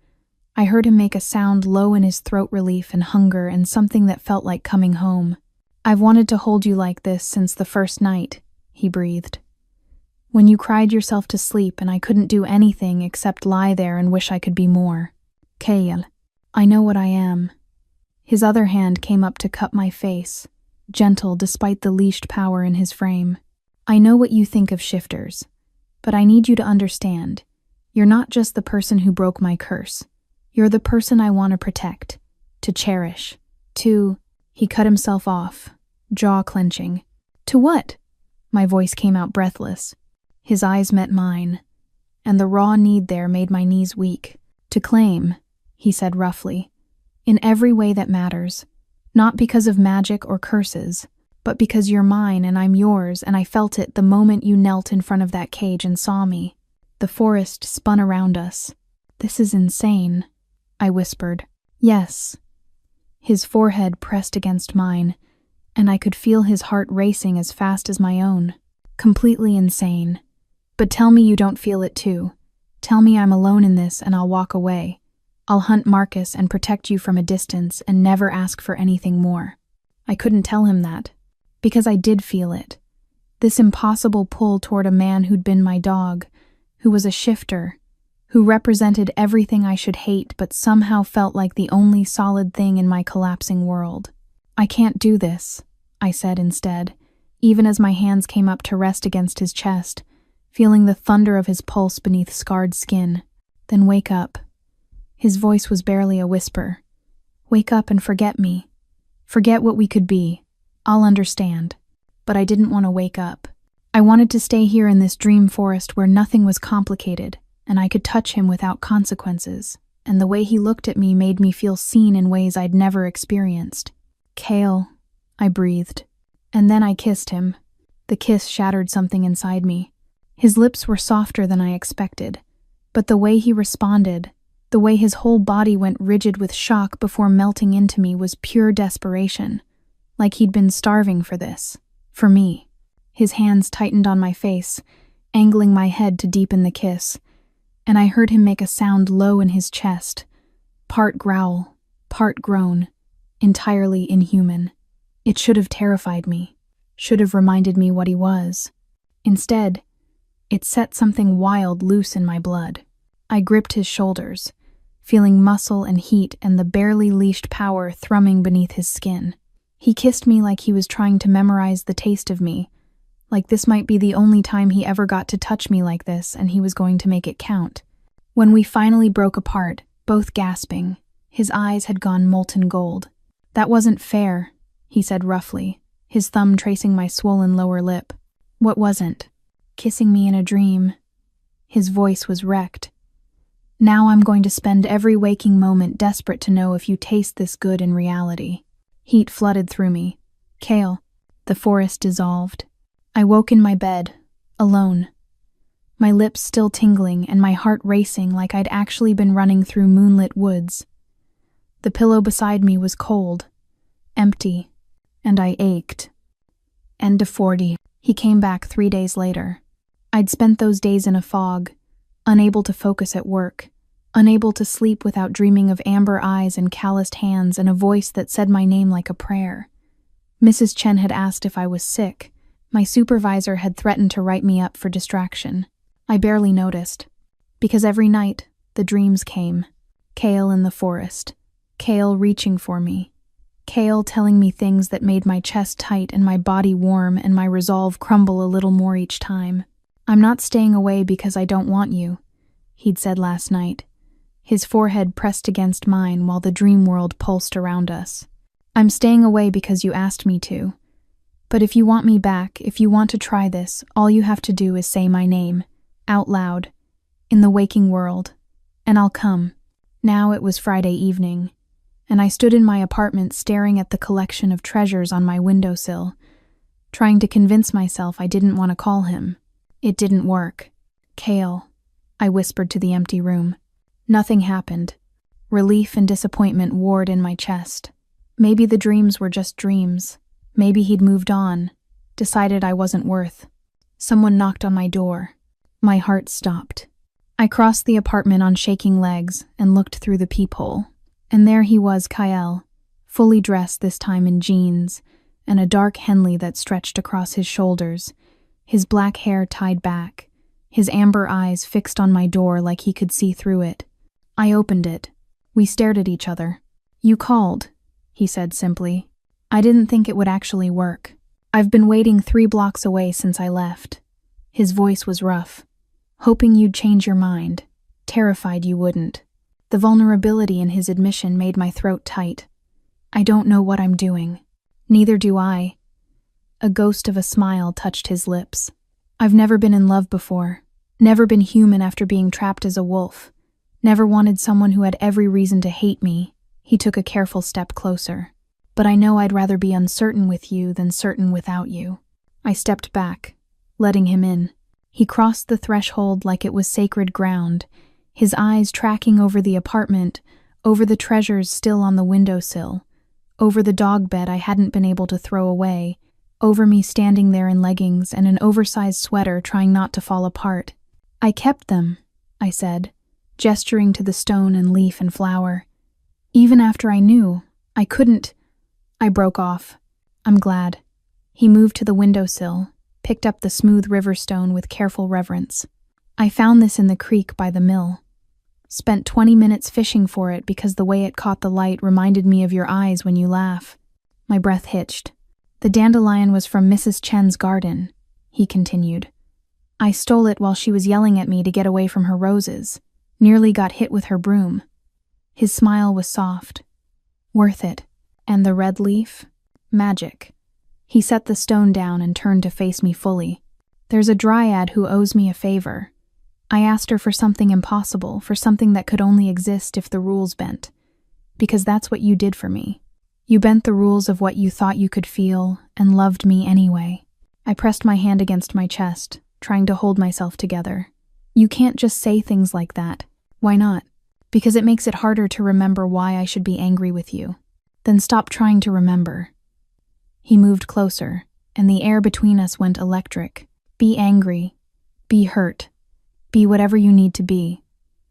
I heard him make a sound low in his throat, relief and hunger and something that felt like coming home. "I've wanted to hold you like this since the first night," he breathed. "When you cried yourself to sleep and I couldn't do anything except lie there and wish I could be more. Kale, I know what I am." His other hand came up to cup my face, gentle despite the leashed power in his frame. "I know what you think of shifters, but I need you to understand. You're not just the person who broke my curse. You're the person I want to protect, to cherish, to—" He cut himself off, jaw clenching. "To what?" My voice came out breathless. His eyes met mine, and the raw need there made my knees weak. "To claim," he said roughly, "in every way that matters, Not because of magic or curses, but because you're mine and I'm yours, and I felt it the moment you knelt in front of that cage and saw me. The forest spun around us. This is insane, I whispered. Yes. His forehead pressed against mine, and I could feel his heart racing as fast as my own. Completely insane. But tell me you don't feel it too. Tell me I'm alone in this and I'll walk away. I'll hunt Marcus and protect you from a distance and never ask for anything more. I couldn't tell him that, because I did feel it. This impossible pull toward a man who'd been my dog, who was a shifter, who represented everything I should hate but somehow felt like the only solid thing in my collapsing world. I can't do this, I said instead, even as my hands came up to rest against his chest, feeling the thunder of his pulse beneath scarred skin. Then wake up. His voice was barely a whisper. Wake up and forget me. Forget what we could be. I'll understand. But I didn't want to wake up. I wanted to stay here in this dream forest where nothing was complicated, and I could touch him without consequences, and the way he looked at me made me feel seen in ways I'd never experienced. Kale, I breathed. And then I kissed him. The kiss shattered something inside me. His lips were softer than I expected, but the way he responded, the way his whole body went rigid with shock before melting into me, was pure desperation, like he'd been starving for this, for me. His hands tightened on my face, angling my head to deepen the kiss, and I heard him make a sound low in his chest, part growl, part groan, entirely inhuman. It should have terrified me, should have reminded me what he was. Instead, it set something wild loose in my blood. I gripped his shoulders, feeling muscle and heat and the barely leashed power thrumming beneath his skin. He kissed me like he was trying to memorize the taste of me, like this might be the only time he ever got to touch me like this and he was going to make it count. When we finally broke apart, both gasping, his eyes had gone molten gold. That wasn't fair, he said roughly, his thumb tracing my swollen lower lip. What wasn't? Kissing me in a dream. His voice was wrecked. Now I'm going to spend every waking moment desperate to know if you taste this good in reality. Heat flooded through me. Kale. The forest dissolved. I woke in my bed, alone. My lips still tingling and my heart racing like I'd actually been running through moonlit woods. The pillow beside me was cold, empty, and I ached. End of 40. He came back 3 days later. I'd spent those days in a fog, unable to focus at work, unable to sleep without dreaming of amber eyes and calloused hands and a voice that said my name like a prayer. Mrs. Chen had asked if I was sick. My supervisor had threatened to write me up for distraction. I barely noticed, because every night the dreams came. Kale in the forest, Kale reaching for me, Kale telling me things that made my chest tight and my body warm and my resolve crumble a little more each time. I'm not staying away because I don't want you, he'd said last night. His forehead pressed against mine while the dream world pulsed around us. I'm staying away because you asked me to. But if you want me back, if you want to try this, all you have to do is say my name, out loud, in the waking world, and I'll come. Now it was Friday evening, and I stood in my apartment staring at the collection of treasures on my windowsill, trying to convince myself I didn't want to call him. It didn't work. Kale, I whispered to the empty room. Nothing happened. Relief and disappointment warred in my chest. Maybe the dreams were just dreams. Maybe he'd moved on, decided I wasn't worth. Someone knocked on my door. My heart stopped. I crossed the apartment on shaking legs and looked through the peephole. And there he was, Kyle, fully dressed this time in jeans, and a dark Henley that stretched across his shoulders, his black hair tied back, his amber eyes fixed on my door like he could see through it. I opened it. We stared at each other. You called, he said simply. I didn't think it would actually work. I've been waiting 3 blocks away since I left. His voice was rough. Hoping you'd change your mind. Terrified you wouldn't. The vulnerability in his admission made my throat tight. I don't know what I'm doing. Neither do I. A ghost of a smile touched his lips. I've never been in love before. Never been human after being trapped as a wolf. Never wanted someone who had every reason to hate me. He took a careful step closer. but I know I'd rather be uncertain with you than certain without you." I stepped back, letting him in. He crossed the threshold like it was sacred ground, his eyes tracking over the apartment, over the treasures still on the windowsill, over the dog bed I hadn't been able to throw away, over me standing there in leggings and an oversized sweater trying not to fall apart. "I kept them," I said, gesturing to the stone and leaf and flower. "Even after I knew, I couldn't—" I broke off. "I'm glad." He moved to the windowsill, picked up the smooth river stone with careful reverence. "I found this in the creek by the mill. Spent 20 minutes fishing for it because the way it caught the light reminded me of your eyes when you laugh." My breath hitched. "The dandelion was from Mrs. Chen's garden," he continued. "I stole it while she was yelling at me to get away from her roses. Nearly got hit with her broom." His smile was soft. "Worth it. And the red leaf? Magic." He set the stone down and turned to face me fully. "There's a dryad who owes me a favor. I asked her for something impossible, for something that could only exist if the rules bent. Because that's what you did for me. You bent the rules of what you thought you could feel, and loved me anyway." I pressed my hand against my chest, trying to hold myself together. "You can't just say things like that." "Why not?" "Because it makes it harder to remember why I should be angry with you." "Then stop trying to remember." He moved closer, and the air between us went electric. "Be angry. Be hurt. Be whatever you need to be.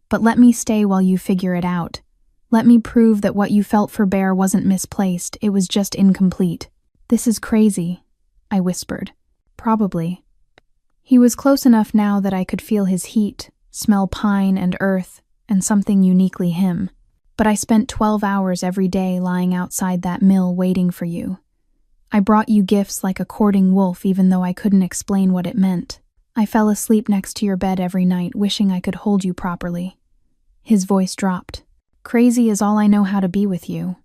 But let me stay while you figure it out. Let me prove that what you felt for Bear wasn't misplaced, it was just incomplete." "This is crazy," I whispered. "Probably." He was close enough now that I could feel his heat, smell pine and earth, and something uniquely him. "But I spent 12 hours every day lying outside that mill waiting for you. I brought you gifts like a courting wolf even though I couldn't explain what it meant. I fell asleep next to your bed every night wishing I could hold you properly." His voice dropped. "Crazy is all I know how to be with you."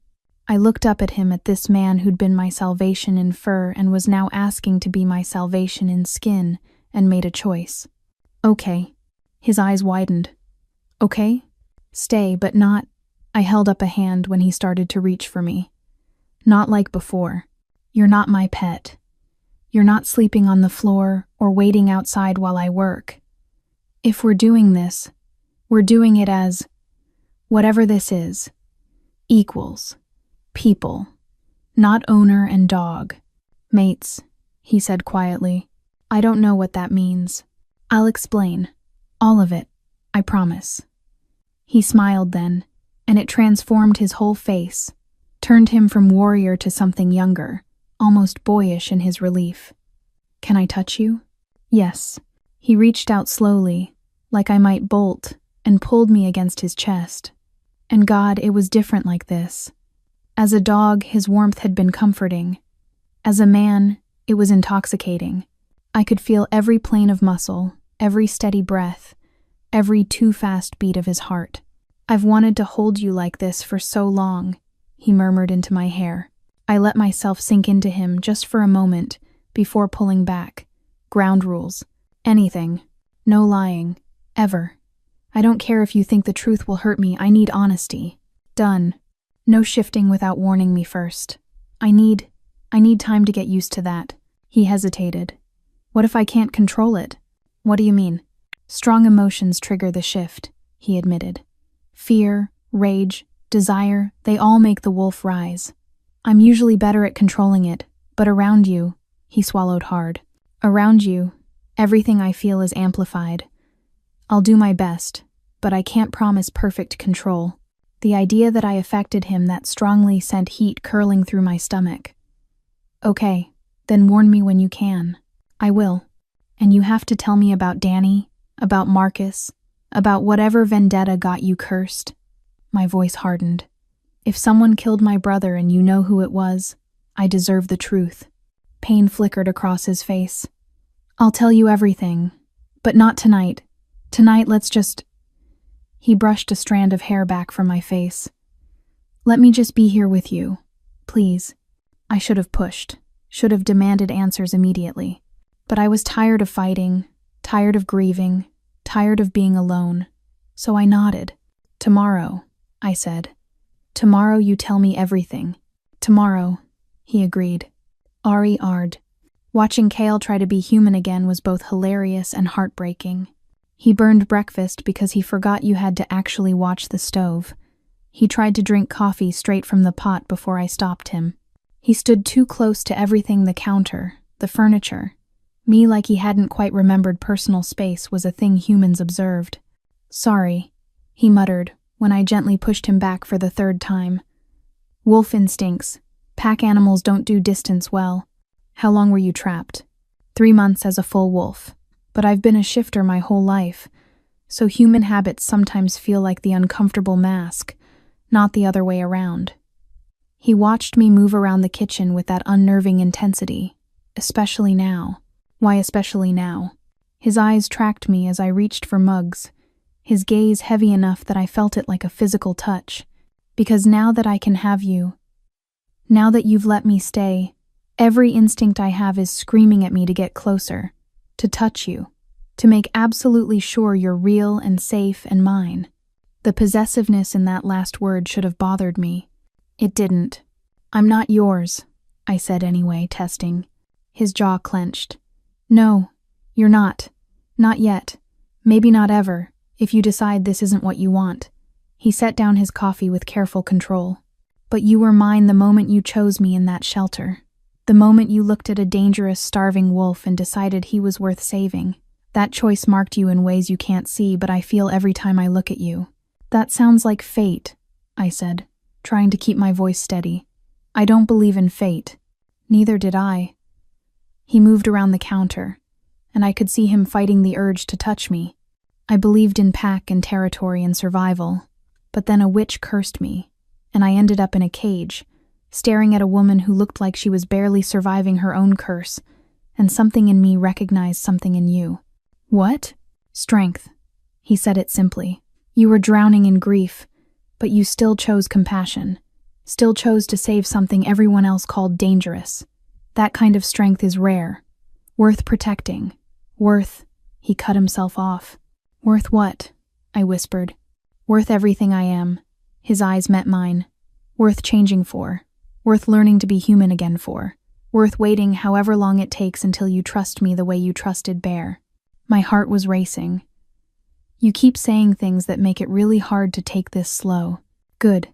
I looked up at him, at this man who'd been my salvation in fur and was now asking to be my salvation in skin, and made a choice. "Okay." His eyes widened. "Okay? Stay, but not—" I held up a hand when he started to reach for me. "Not like before. You're not my pet. You're not sleeping on the floor or waiting outside while I work. If we're doing this, we're doing it as, whatever this is, equals, people, not owner and dog. Mates," he said quietly. "I don't know what that means. I'll explain. All of it, I promise." He smiled then, and it transformed his whole face, turned him from warrior to something younger, almost boyish in his relief. "Can I touch you?" "Yes." He reached out slowly, like I might bolt, and pulled me against his chest. And God, it was different like this. As a dog, his warmth had been comforting. As a man, it was intoxicating. I could feel every plane of muscle, every steady breath, every too-fast beat of his heart. "I've wanted to hold you like this for so long," he murmured into my hair. I let myself sink into him just for a moment before pulling back. "Ground rules. Anything. No lying. Ever. I don't care if you think the truth will hurt me, I need honesty. Done. No shifting without warning me first. I need time to get used to that." He hesitated. "What if I can't control it?" "What do you mean?" "Strong emotions trigger the shift," he admitted. "Fear, rage, desire, they all make the wolf rise. I'm usually better at controlling it, but around you," he swallowed hard. "Around you, everything I feel is amplified. I'll do my best, but I can't promise perfect control." The idea that I affected him that strongly sent heat curling through my stomach. "Okay, then warn me when you can." "I will. And you have to tell me about Danny, about Marcus, about whatever vendetta got you cursed." My voice hardened. "If someone killed my brother and you know who it was, I deserve the truth." Pain flickered across his face. "I'll tell you everything, but not tonight. Tonight, let's just—" He brushed a strand of hair back from my face. "Let me just be here with you, please." I should have pushed, should have demanded answers immediately. But I was tired of fighting, tired of grieving, tired of being alone. So I nodded. "Tomorrow," I said. "Tomorrow you tell me everything. Tomorrow, he agreed. Ari Ard. Watching Kale try to be human again was both hilarious and heartbreaking. He burned breakfast because he forgot you had to actually watch the stove. He tried to drink coffee straight from the pot before I stopped him. He stood too close to everything, the counter, the furniture. Me, like he hadn't quite remembered personal space was a thing humans observed. Sorry, he muttered when I gently pushed him back for the third time. Wolf instincts. Pack animals don't do distance well. How long were you trapped? 3 months as a full wolf. But I've been a shifter my whole life, so human habits sometimes feel like the uncomfortable mask, not the other way around. He watched me move around the kitchen with that unnerving intensity, especially now. Why especially now? His eyes tracked me as I reached for mugs, his gaze heavy enough that I felt it like a physical touch. Because now that I can have you, now that you've let me stay, every instinct I have is screaming at me to get closer, to touch you, to make absolutely sure you're real and safe and mine. The possessiveness in that last word should have bothered me. It didn't. I'm not yours, I said anyway, testing. His jaw clenched. No, you're not. Not yet. Maybe not ever, if you decide this isn't what you want. He set down his coffee with careful control. But you were mine the moment you chose me in that shelter. The moment you looked at a dangerous, starving wolf and decided he was worth saving. That choice marked you in ways you can't see, but I feel every time I look at you. That sounds like fate, I said, trying to keep my voice steady. I don't believe in fate. Neither did I. He moved around the counter, and I could see him fighting the urge to touch me. I believed in pack and territory and survival, but then a witch cursed me, and I ended up in a cage, staring at a woman who looked like she was barely surviving her own curse, and something in me recognized something in you. What? Strength. He said it simply. You were drowning in grief, but you still chose compassion, still chose to save something everyone else called dangerous. That kind of strength is rare, worth protecting, worth— He cut himself off. Worth what? I whispered. Worth everything I am. His eyes met mine. Worth changing for. Worth learning to be human again for. Worth waiting however long it takes until you trust me the way you trusted Bear. My heart was racing. You keep saying things that make it really hard to take this slow. Good.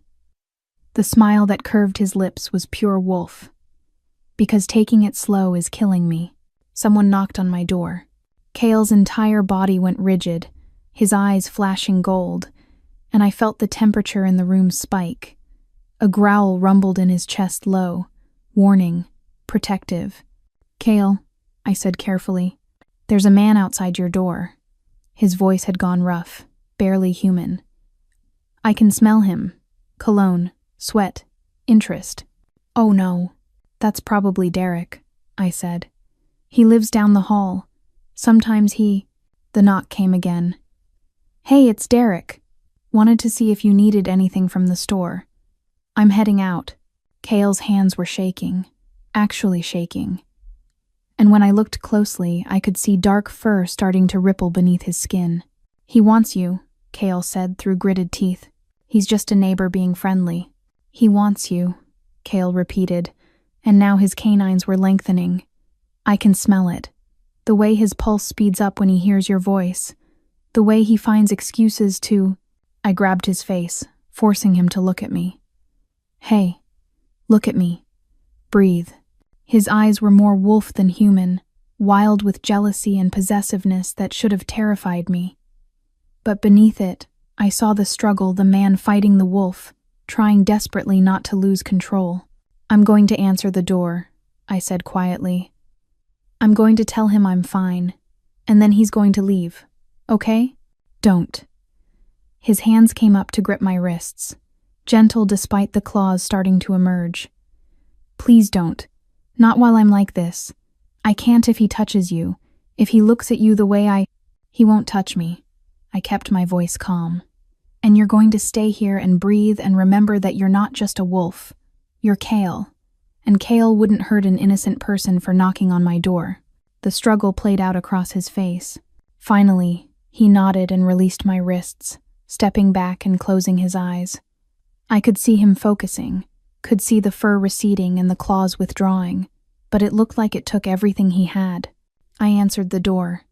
The smile that curved his lips was pure wolf. Because taking it slow is killing me. Someone knocked on my door. Kale's entire body went rigid, his eyes flashing gold, and I felt the temperature in the room spike. A growl rumbled in his chest low, warning, protective. Kale, I said carefully, there's a man outside your door. His voice had gone rough, barely human. I can smell him. Cologne, sweat, interest. Oh no, that's probably Derek, I said. He lives down the hall. Sometimes he— The knock came again. Hey, it's Derek. Wanted to see if you needed anything from the store. I'm heading out. Kale's hands were shaking, actually shaking. And when I looked closely, I could see dark fur starting to ripple beneath his skin. He wants you, Kale said through gritted teeth. He's just a neighbor being friendly. He wants you, Kale repeated, and now his canines were lengthening. I can smell it. The way his pulse speeds up when he hears your voice. The way he finds excuses to— I grabbed his face, forcing him to look at me. Hey, look at me. Breathe. His eyes were more wolf than human, wild with jealousy and possessiveness that should have terrified me. But beneath it, I saw the struggle, the man fighting the wolf, trying desperately not to lose control. I'm going to answer the door, I said quietly. I'm going to tell him I'm fine, and then he's going to leave, okay? Don't. His hands came up to grip my wrists, gentle despite the claws starting to emerge. Please don't. Not while I'm like this. I can't if he touches you, if he looks at you the way He won't touch me. I kept my voice calm. And you're going to stay here and breathe and remember that you're not just a wolf. You're Kale. And Kale wouldn't hurt an innocent person for knocking on my door. The struggle played out across his face. Finally, he nodded and released my wrists, stepping back and closing his eyes. I could see him focusing, could see the fur receding and the claws withdrawing, but it looked like it took everything he had. I answered the door.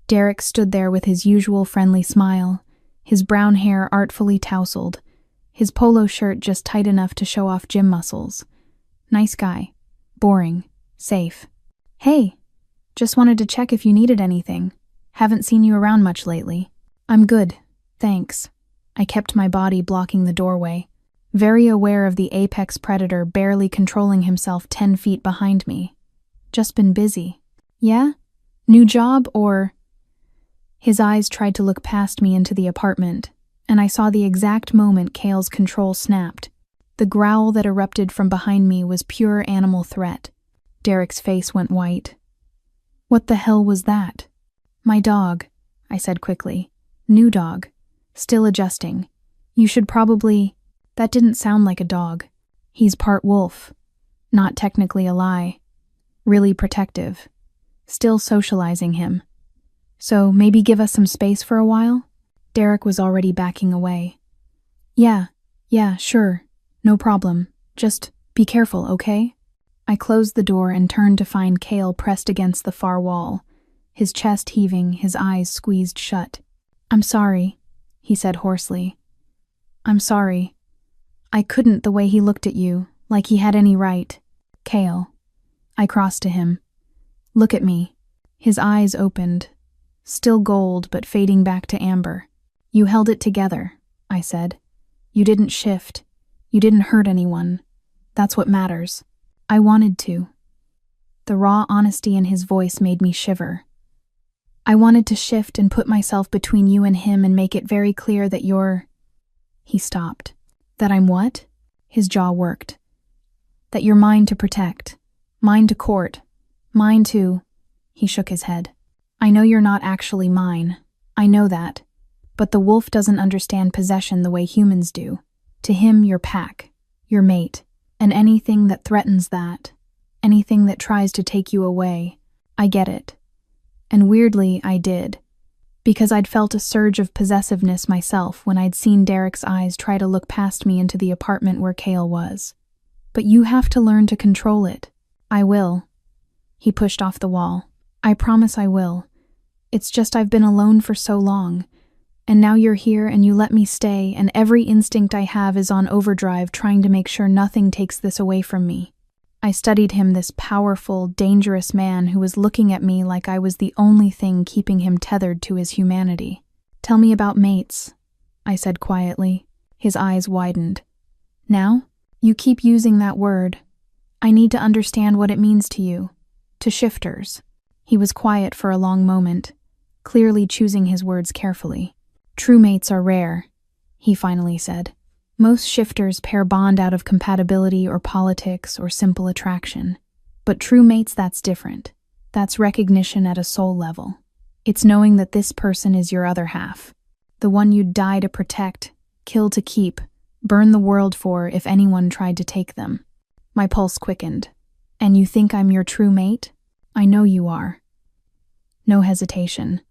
Derek stood there with his usual friendly smile, his brown hair artfully tousled, his polo shirt just tight enough to show off gym muscles. Nice guy. Boring. Safe. Hey, just wanted to check if you needed anything. Haven't seen you around much lately. I'm good, thanks. I kept my body blocking the doorway, very aware of the apex predator barely controlling himself 10 feet behind me. Just been busy. Yeah? New job or... His eyes tried to look past me into the apartment, and I saw the exact moment Kale's control snapped. The growl that erupted from behind me was pure animal threat. Derek's face went white. What the hell was that? My dog, I said quickly. New dog. Still adjusting. You should probably... That didn't sound like a dog. He's part wolf. Not technically a lie. Really protective. Still socializing him. So maybe give us some space for a while? Derek was already backing away. Yeah, sure. No problem. Just be careful, okay? I closed the door and turned to find Kale pressed against the far wall, his chest heaving, his eyes squeezed shut. I'm sorry, he said hoarsely. I'm sorry. I couldn't the way he looked at you, like he had any right. Kale. I crossed to him. Look at me. His eyes opened, still gold but fading back to amber. You held it together, I said. You didn't shift. You didn't hurt anyone. That's what matters. I wanted to. The raw honesty in his voice made me shiver. I wanted to shift and put myself between you and him and make it very clear that you're... He stopped. That I'm what? His jaw worked. That you're mine to protect. Mine to court. Mine to... He shook his head. I know you're not actually mine. I know that. But the wolf doesn't understand possession the way humans do. To him, you're pack. Your mate. And anything that threatens that. Anything that tries to take you away. I get it. And weirdly, I did. Because I'd felt a surge of possessiveness myself when I'd seen Derek's eyes try to look past me into the apartment where Kale was. But you have to learn to control it. I will. He pushed off the wall. I promise I will. It's just I've been alone for so long. And now you're here and you let me stay, and every instinct I have is on overdrive trying to make sure nothing takes this away from me. I studied him, this powerful, dangerous man who was looking at me like I was the only thing keeping him tethered to his humanity. Tell me about mates, I said quietly. His eyes widened. Now? You keep using that word. I need to understand what it means to you. To shifters. He was quiet for a long moment, clearly choosing his words carefully. True mates are rare, he finally said. Most shifters pair bond out of compatibility or politics or simple attraction. But true mates, that's different. That's recognition at a soul level. It's knowing that this person is your other half. The one you'd die to protect, kill to keep, burn the world for if anyone tried to take them. My pulse quickened. And you think I'm your true mate? I know you are. No hesitation.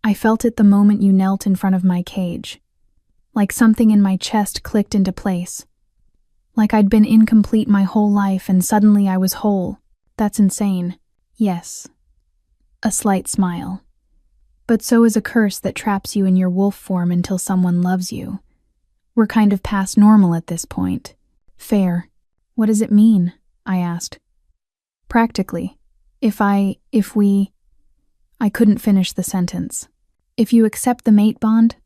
I felt it the moment you knelt in front of my cage. Like something in my chest clicked into place. Like I'd been incomplete my whole life and suddenly I was whole. That's insane. Yes. A slight smile. But so is a curse that traps you in your wolf form until someone loves you. We're kind of past normal at this point. Fair. What does it mean? I asked. Practically. I couldn't finish the sentence. If you accept the mate bond,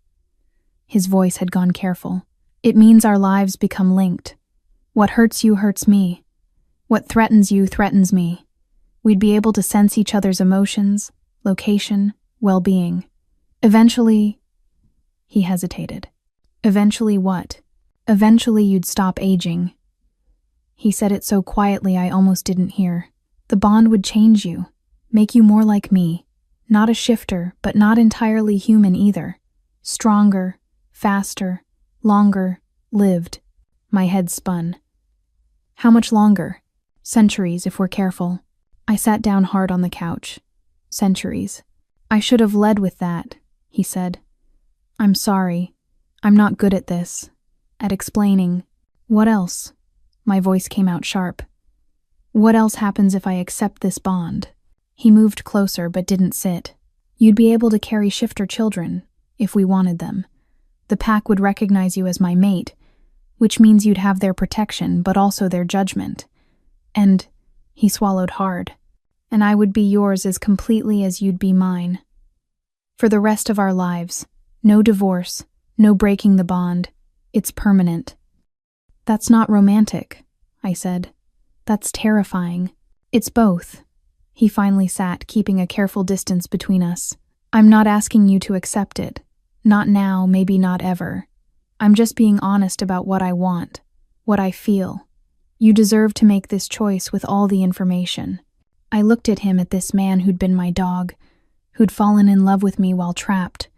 his voice had gone careful, it means our lives become linked. What hurts you hurts me. What threatens you threatens me. We'd be able to sense each other's emotions, location, well-being. Eventually, he hesitated. Eventually what? Eventually you'd stop aging. He said it so quietly I almost didn't hear. The bond would change you, make you more like me. Not a shifter, but not entirely human either. Stronger, faster, longer, lived. My head spun. How much longer? Centuries, if we're careful. I sat down hard on the couch. Centuries. I should have led with that, he said. I'm sorry. I'm not good at this. At explaining. What else? My voice came out sharp. What else happens if I accept this bond? He moved closer but didn't sit. You'd be able to carry shifter children, if we wanted them. The pack would recognize you as my mate, which means you'd have their protection but also their judgment. And, he swallowed hard, and I would be yours as completely as you'd be mine. For the rest of our lives, no divorce, no breaking the bond. It's permanent. That's not romantic, I said. That's terrifying. It's both. He finally sat, keeping a careful distance between us. I'm not asking you to accept it. Not now, maybe not ever. I'm just being honest about what I want, what I feel. You deserve to make this choice with all the information. I looked at him, at this man who'd been my dog, who'd fallen in love with me while trapped,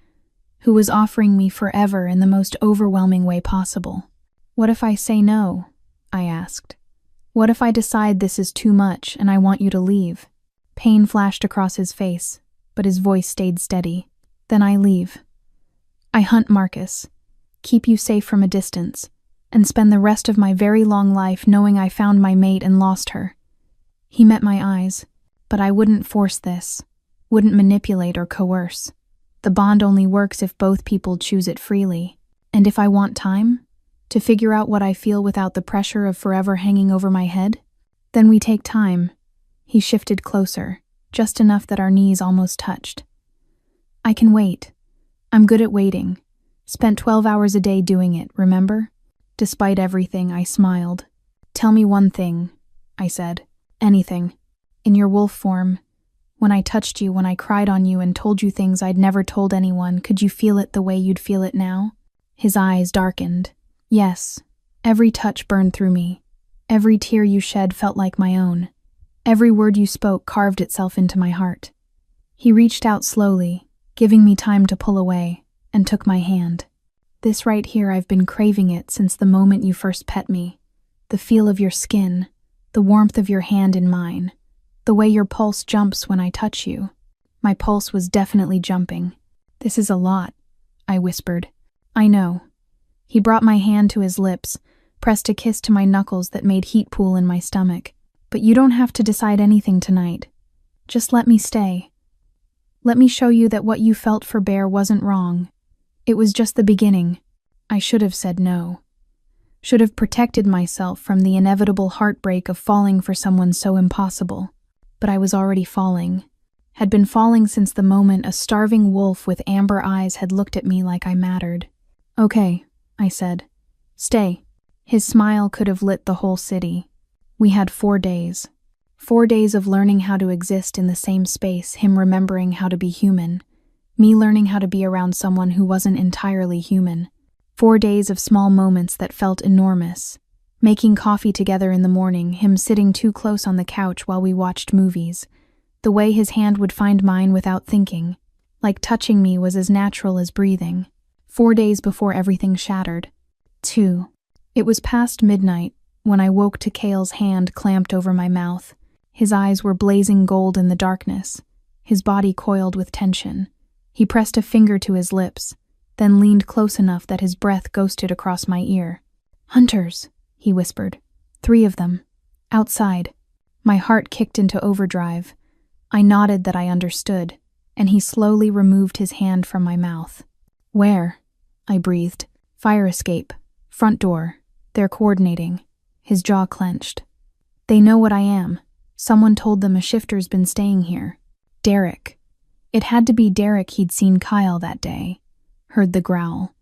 who was offering me forever in the most overwhelming way possible. What if I say no? I asked. What if I decide this is too much and I want you to leave? Pain flashed across his face, but his voice stayed steady. Then I leave. I hunt Marcus, keep you safe from a distance, and spend the rest of my very long life knowing I found my mate and lost her. He met my eyes, but I wouldn't force this, wouldn't manipulate or coerce. The bond only works if both people choose it freely. And if I want time, to figure out what I feel without the pressure of forever hanging over my head, then we take time. He shifted closer, just enough that our knees almost touched. I can wait. I'm good at waiting. Spent 12 hours a day doing it, remember? Despite everything, I smiled. Tell me one thing, I said. Anything. In your wolf form. When I touched you, when I cried on you and told you things I'd never told anyone, could you feel it the way you'd feel it now? His eyes darkened. Yes. Every touch burned through me. Every tear you shed felt like my own. Every word you spoke carved itself into my heart. He reached out slowly, giving me time to pull away, and took my hand. This right here, I've been craving it since the moment you first pet me. The feel of your skin, the warmth of your hand in mine, the way your pulse jumps when I touch you. My pulse was definitely jumping. This is a lot, I whispered. I know. He brought my hand to his lips, pressed a kiss to my knuckles that made heat pool in my stomach. But you don't have to decide anything tonight. Just let me stay. Let me show you that what you felt for Bear wasn't wrong. It was just the beginning. I should have said no. Should have protected myself from the inevitable heartbreak of falling for someone so impossible. But I was already falling. Had been falling since the moment a starving wolf with amber eyes had looked at me like I mattered. Okay, I said. Stay. His smile could have lit the whole city. We had 4 days. 4 days of learning how to exist in the same space, him remembering how to be human, me learning how to be around someone who wasn't entirely human. 4 days of small moments that felt enormous. Making coffee together in the morning, him sitting too close on the couch while we watched movies. The way his hand would find mine without thinking. Like touching me was as natural as breathing. 4 days before everything shattered. 2. It was past midnight when I woke to Kale's hand clamped over my mouth. His eyes were blazing gold in the darkness, his body coiled with tension. He pressed a finger to his lips, then leaned close enough that his breath ghosted across my ear. Hunters, he whispered. 3 of them. Outside. My heart kicked into overdrive. I nodded that I understood, and he slowly removed his hand from my mouth. Where? I breathed. Fire escape. Front door. They're coordinating. His jaw clenched. They know what I am. Someone told them a shifter's been staying here. Derek. It had to be Derek. He'd seen Kyle that day. Heard the growl.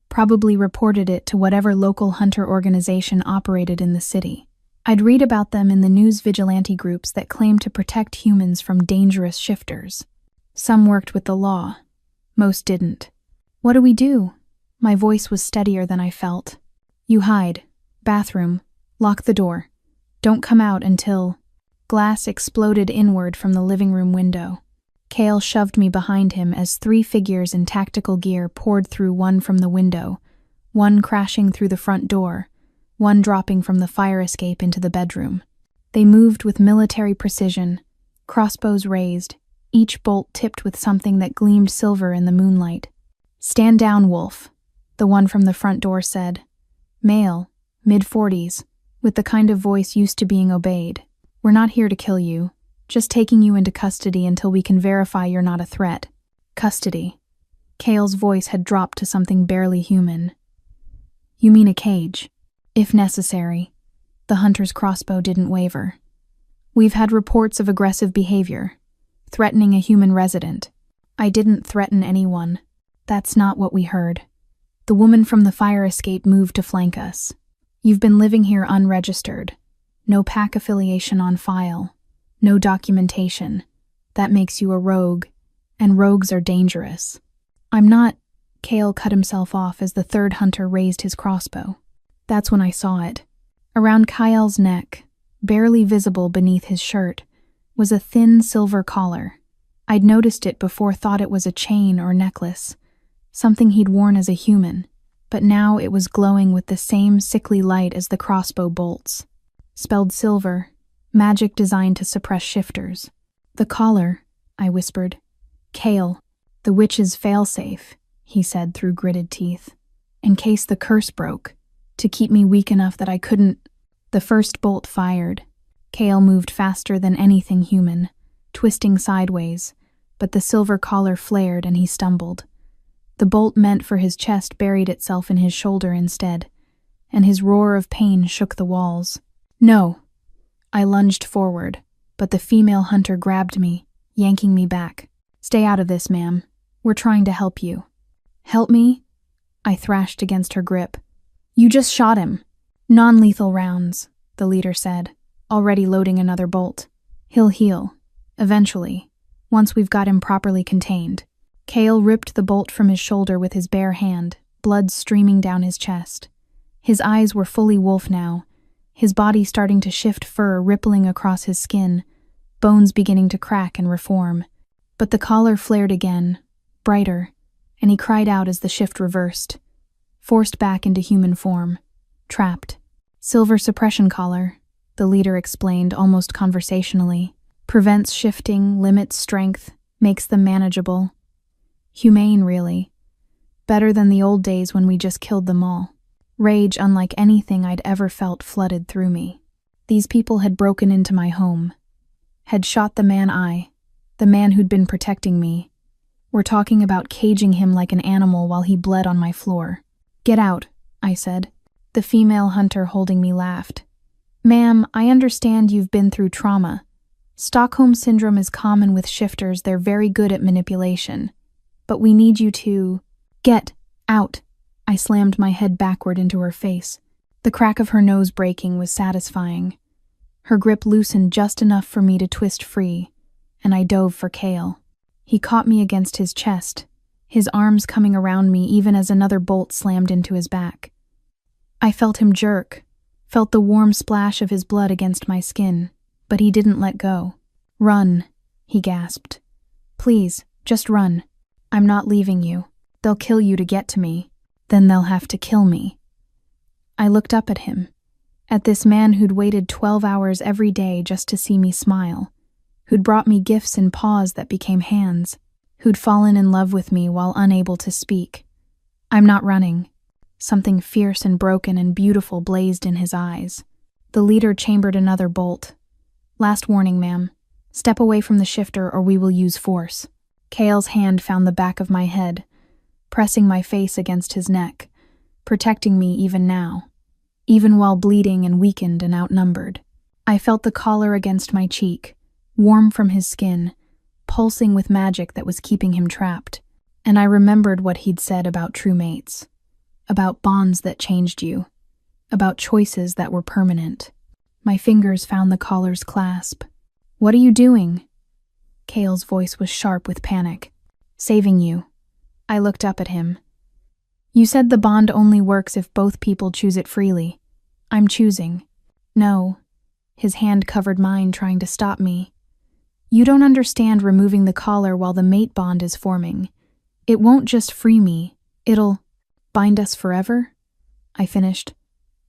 Probably reported it to whatever local hunter organization operated in the city. I'd read about them in the news vigilante groups that claim to protect humans from dangerous shifters. Some worked with the law. Most didn't. What do we do? My voice was steadier than I felt. You hide. Bathroom. Lock the door. Don't come out until... Glass exploded inward from the living room window. Kale shoved me behind him as 3 figures in tactical gear poured through, one from the window, one crashing through the front door, one dropping from the fire escape into the bedroom. They moved with military precision, crossbows raised, each bolt tipped with something that gleamed silver in the moonlight. Stand down, Wolf, the one from the front door said. Male, mid-40s, with the kind of voice used to being obeyed. "We're not here to kill you, just taking you into custody until we can verify you're not a threat." Custody. Kale's voice had dropped to something barely human. "You mean a cage?" "If necessary." The hunter's crossbow didn't waver. "We've had reports of aggressive behavior, threatening a human resident." "I didn't threaten anyone." "That's not what we heard. The woman from the fire escape moved to flank us. You've been living here unregistered. No pack affiliation on file. No documentation. That makes you a rogue, and rogues are dangerous." "I'm not—" Kale cut himself off as the third hunter raised his crossbow. That's when I saw it. Around Kyle's neck, barely visible beneath his shirt, was a thin silver collar. I'd noticed it before, thought it was a chain or necklace, something he'd worn as a human, but now it was glowing with the same sickly light as the crossbow bolts. Spelled silver, magic designed to suppress shifters. "The collar," I whispered. "Kale, the witch's failsafe," he said through gritted teeth. "In case the curse broke, to keep me weak enough that I couldn't—" The first bolt fired. Kale moved faster than anything human, twisting sideways, but the silver collar flared and he stumbled. The bolt meant for his chest buried itself in his shoulder instead, and his roar of pain shook the walls. "No!" I lunged forward, but the female hunter grabbed me, yanking me back. "Stay out of this, ma'am. We're trying to help you." "Help me?" I thrashed against her grip. "You just shot him." "Non-lethal rounds," the leader said, already loading another bolt. "He'll heal. Eventually, once we've got him properly contained." Kale ripped the bolt from his shoulder with his bare hand, blood streaming down his chest. His eyes were fully wolf now, his body starting to shift, fur rippling across his skin, bones beginning to crack and reform. But the collar flared again, brighter, and he cried out as the shift reversed, forced back into human form, trapped. "Silver suppression collar," the leader explained almost conversationally. "Prevents shifting, limits strength, makes them manageable. Humane, really. Better than the old days when we just killed them all." Rage unlike anything I'd ever felt flooded through me. These people had broken into my home, had shot the man who'd been protecting me. We're talking about caging him like an animal while he bled on my floor. "Get out," I said. The female hunter holding me laughed. "Ma'am, I understand you've been through trauma. Stockholm Syndrome is common with shifters, they're very good at manipulation. But we need you to—" "Get out." I slammed my head backward into her face. The crack of her nose breaking was satisfying. Her grip loosened just enough for me to twist free, and I dove for Kale. He caught me against his chest, his arms coming around me even as another bolt slammed into his back. I felt him jerk, felt the warm splash of his blood against my skin, but he didn't let go. "Run," he gasped. "Please, just run. I'm not leaving you. They'll kill you to get to me. Then they'll have to kill me." I looked up at him, at this man who'd waited 12 hours every day just to see me smile, who'd brought me gifts in paws that became hands, who'd fallen in love with me while unable to speak. "I'm not running." Something fierce and broken and beautiful blazed in his eyes. The leader chambered another bolt. "Last warning, ma'am. Step away from the shifter or we will use force." Kale's hand found the back of my head, pressing my face against his neck, protecting me even now, even while bleeding and weakened and outnumbered. I felt the collar against my cheek, warm from his skin, pulsing with magic that was keeping him trapped. And I remembered what he'd said about true mates, about bonds that changed you, about choices that were permanent. My fingers found the collar's clasp. "What are you doing?" Kale's voice was sharp with panic. "Saving you." I looked up at him. "You said the bond only works if both people choose it freely. I'm choosing." "No." His hand covered mine, trying to stop me. "You don't understand removing the collar while the mate bond is forming. It won't just free me. It'll bind us forever?" I finished.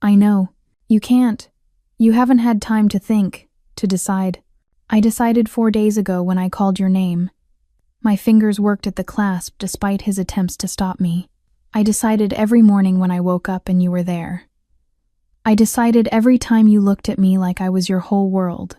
"I know. You can't. You haven't had time to think, to decide. I decided 4 days ago when I called your name." My fingers worked at the clasp despite his attempts to stop me. "I decided every morning when I woke up and you were there." I decided every time you looked at me like I was your whole world.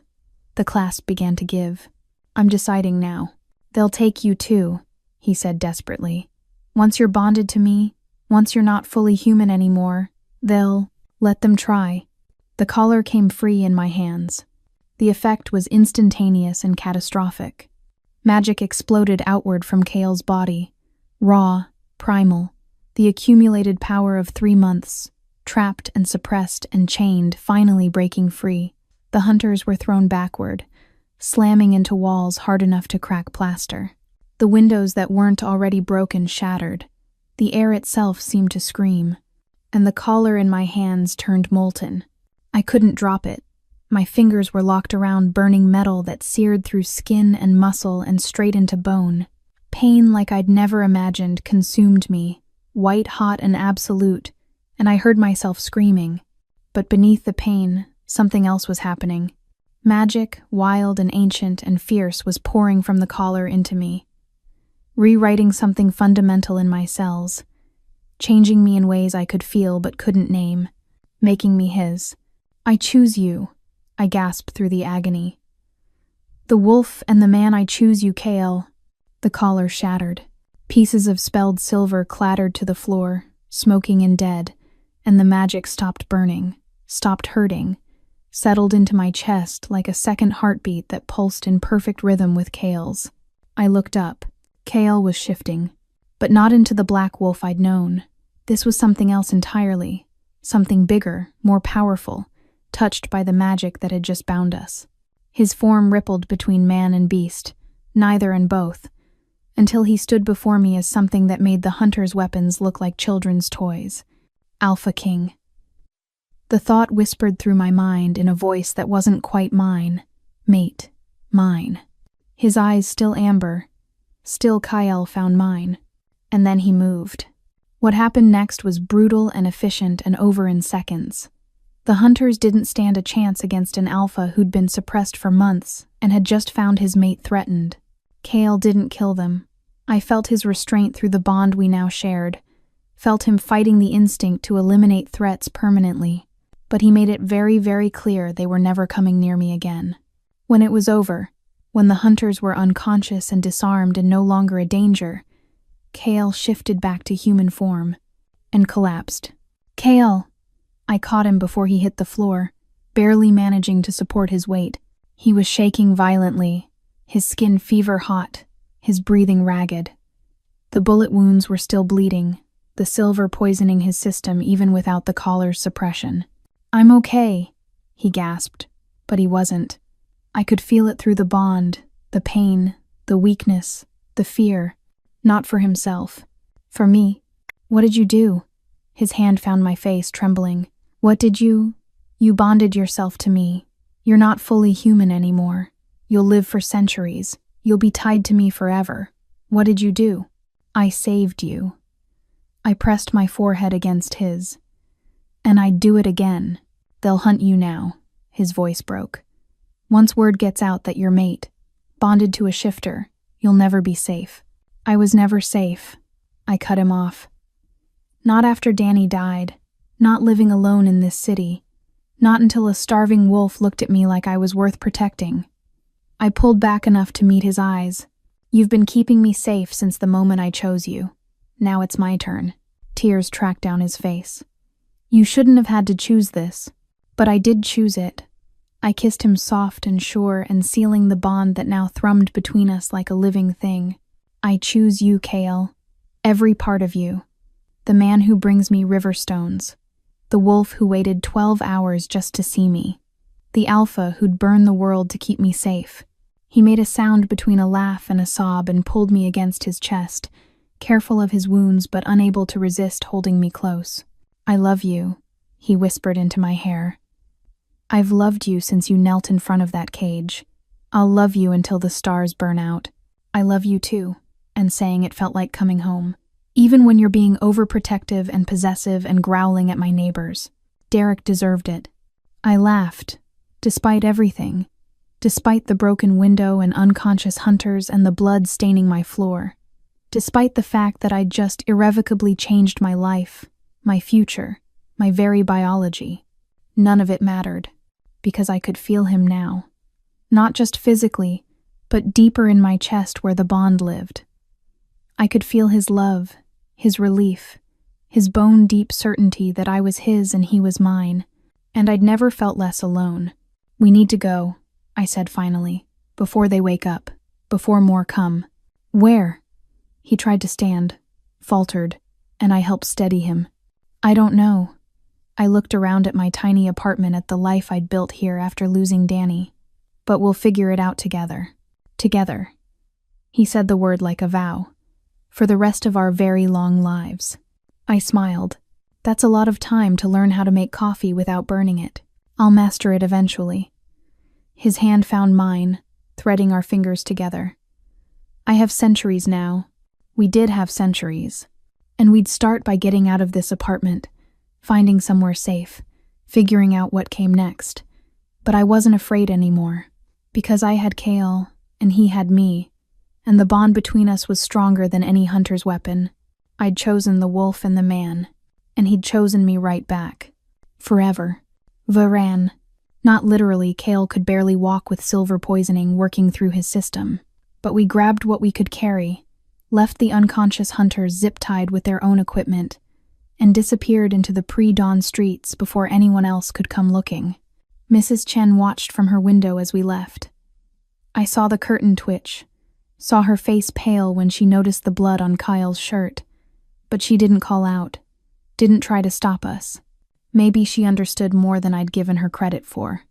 The clasp began to give. I'm deciding now. They'll take you too, he said desperately. Once you're bonded to me, once you're not fully human anymore, they'll let them try. The collar came free in my hands. The effect was instantaneous and catastrophic. Magic exploded outward from Kale's body, raw, primal, the accumulated power of 3 months, trapped and suppressed and chained, finally breaking free. The hunters were thrown backward, slamming into walls hard enough to crack plaster. The windows that weren't already broken shattered. The air itself seemed to scream, and the collar in my hands turned molten. I couldn't drop it. My fingers were locked around burning metal that seared through skin and muscle and straight into bone. Pain like I'd never imagined consumed me, white-hot and absolute, and I heard myself screaming. But beneath the pain, something else was happening. Magic, wild and ancient and fierce, was pouring from the collar into me, rewriting something fundamental in my cells, changing me in ways I could feel but couldn't name, making me his. I choose you, I gasped through the agony. The wolf and the man, I choose you, Kale. The collar shattered. Pieces of spelled silver clattered to the floor, smoking and dead, and the magic stopped burning, stopped hurting, settled into my chest like a second heartbeat that pulsed in perfect rhythm with Kale's. I looked up. Kale was shifting, but not into the black wolf I'd known. This was something else entirely, something bigger, more powerful, touched by the magic that had just bound us. His form rippled between man and beast, neither and both, until he stood before me as something that made the hunter's weapons look like children's toys. Alpha King. The thought whispered through my mind in a voice that wasn't quite mine. Mate. Mine. His eyes still amber. Still Kyle found mine. And then he moved. What happened next was brutal and efficient and over in seconds. The hunters didn't stand a chance against an alpha who'd been suppressed for months and had just found his mate threatened. Kale didn't kill them. I felt his restraint through the bond we now shared, felt him fighting the instinct to eliminate threats permanently, but he made it very, very clear they were never coming near me again. When it was over, when the hunters were unconscious and disarmed and no longer a danger, Kale shifted back to human form and collapsed. Kale! I caught him before he hit the floor, barely managing to support his weight. He was shaking violently, his skin fever-hot, his breathing ragged. The bullet wounds were still bleeding, the silver poisoning his system even without the collar's suppression. I'm okay, he gasped, but he wasn't. I could feel it through the bond, the pain, the weakness, the fear. Not for himself. For me. What did you do? His hand found my face, trembling. What did you? You bonded yourself to me. You're not fully human anymore. You'll live for centuries. You'll be tied to me forever. What did you do? I saved you. I pressed my forehead against his. And I'd do it again. They'll hunt you now. His voice broke. Once word gets out that you're mate, bonded to a shifter, you'll never be safe. I was never safe. I cut him off. Not after Danny died. Not living alone in this city. Not until a starving wolf looked at me like I was worth protecting. I pulled back enough to meet his eyes. You've been keeping me safe since the moment I chose you. Now it's my turn. Tears tracked down his face. You shouldn't have had to choose this, but I did choose it. I kissed him soft and sure and sealing the bond that now thrummed between us like a living thing. I choose you, Kale. Every part of you. The man who brings me river stones. The wolf who waited 12 hours just to see me. The alpha who'd burn the world to keep me safe. He made a sound between a laugh and a sob and pulled me against his chest, careful of his wounds but unable to resist holding me close. I love you, he whispered into my hair. I've loved you since you knelt in front of that cage. I'll love you until the stars burn out. I love you too, and saying it felt like coming home. Even when you're being overprotective and possessive and growling at my neighbors. Derek deserved it. I laughed, despite everything, despite the broken window and unconscious hunters and the blood staining my floor, despite the fact that I'd just irrevocably changed my life, my future, my very biology. None of it mattered, because I could feel him now. Not just physically, but deeper in my chest where the bond lived. I could feel his love, his relief, his bone-deep certainty that I was his and he was mine, and I'd never felt less alone. "We need to go," I said finally, "before they wake up, before more come." "Where?" He tried to stand, faltered, and I helped steady him. "I don't know." I looked around at my tiny apartment, at the life I'd built here after losing Danny. "But we'll figure it out together." Together. He said the word like a vow. For the rest of our very long lives. I smiled. "That's a lot of time to learn how to make coffee without burning it. I'll master it eventually." His hand found mine, threading our fingers together. "I have centuries now." We did have centuries. And we'd start by getting out of this apartment, finding somewhere safe, figuring out what came next. But I wasn't afraid anymore, because I had Kale, and he had me, and the bond between us was stronger than any hunter's weapon. I'd chosen the wolf and the man, and he'd chosen me right back. Forever. Varan. Not literally, Kale could barely walk with silver poisoning working through his system. But we grabbed what we could carry, left the unconscious hunters zip-tied with their own equipment, and disappeared into the pre-dawn streets before anyone else could come looking. Mrs. Chen watched from her window as we left. I saw the curtain twitch, saw her face pale when she noticed the blood on Kyle's shirt, but she didn't call out, didn't try to stop us. Maybe she understood more than I'd given her credit for.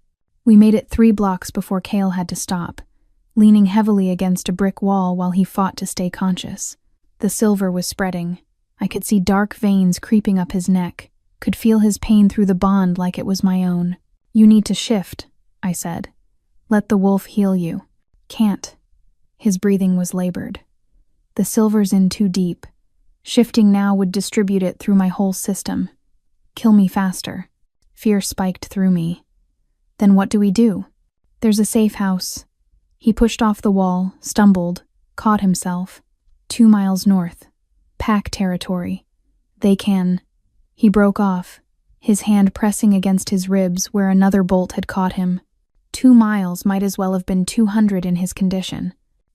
We made it 3 blocks before Kale had to stop, leaning heavily against a brick wall while he fought to stay conscious. The silver was spreading. I could see dark veins creeping up his neck, could feel his pain through the bond like it was my own. "You need to shift," I said. "Let the wolf heal you." "Can't." His breathing was labored. "The silver's in too deep. Shifting now would distribute it through my whole system. Kill me faster." Fear spiked through me. "Then what do we do?" "There's a safe house." He pushed off the wall, stumbled, caught himself. 2 miles north. Pack territory. They can... He broke off, his hand pressing against his ribs where another bolt had caught him. 2 miles might as well have been 200 in his condition.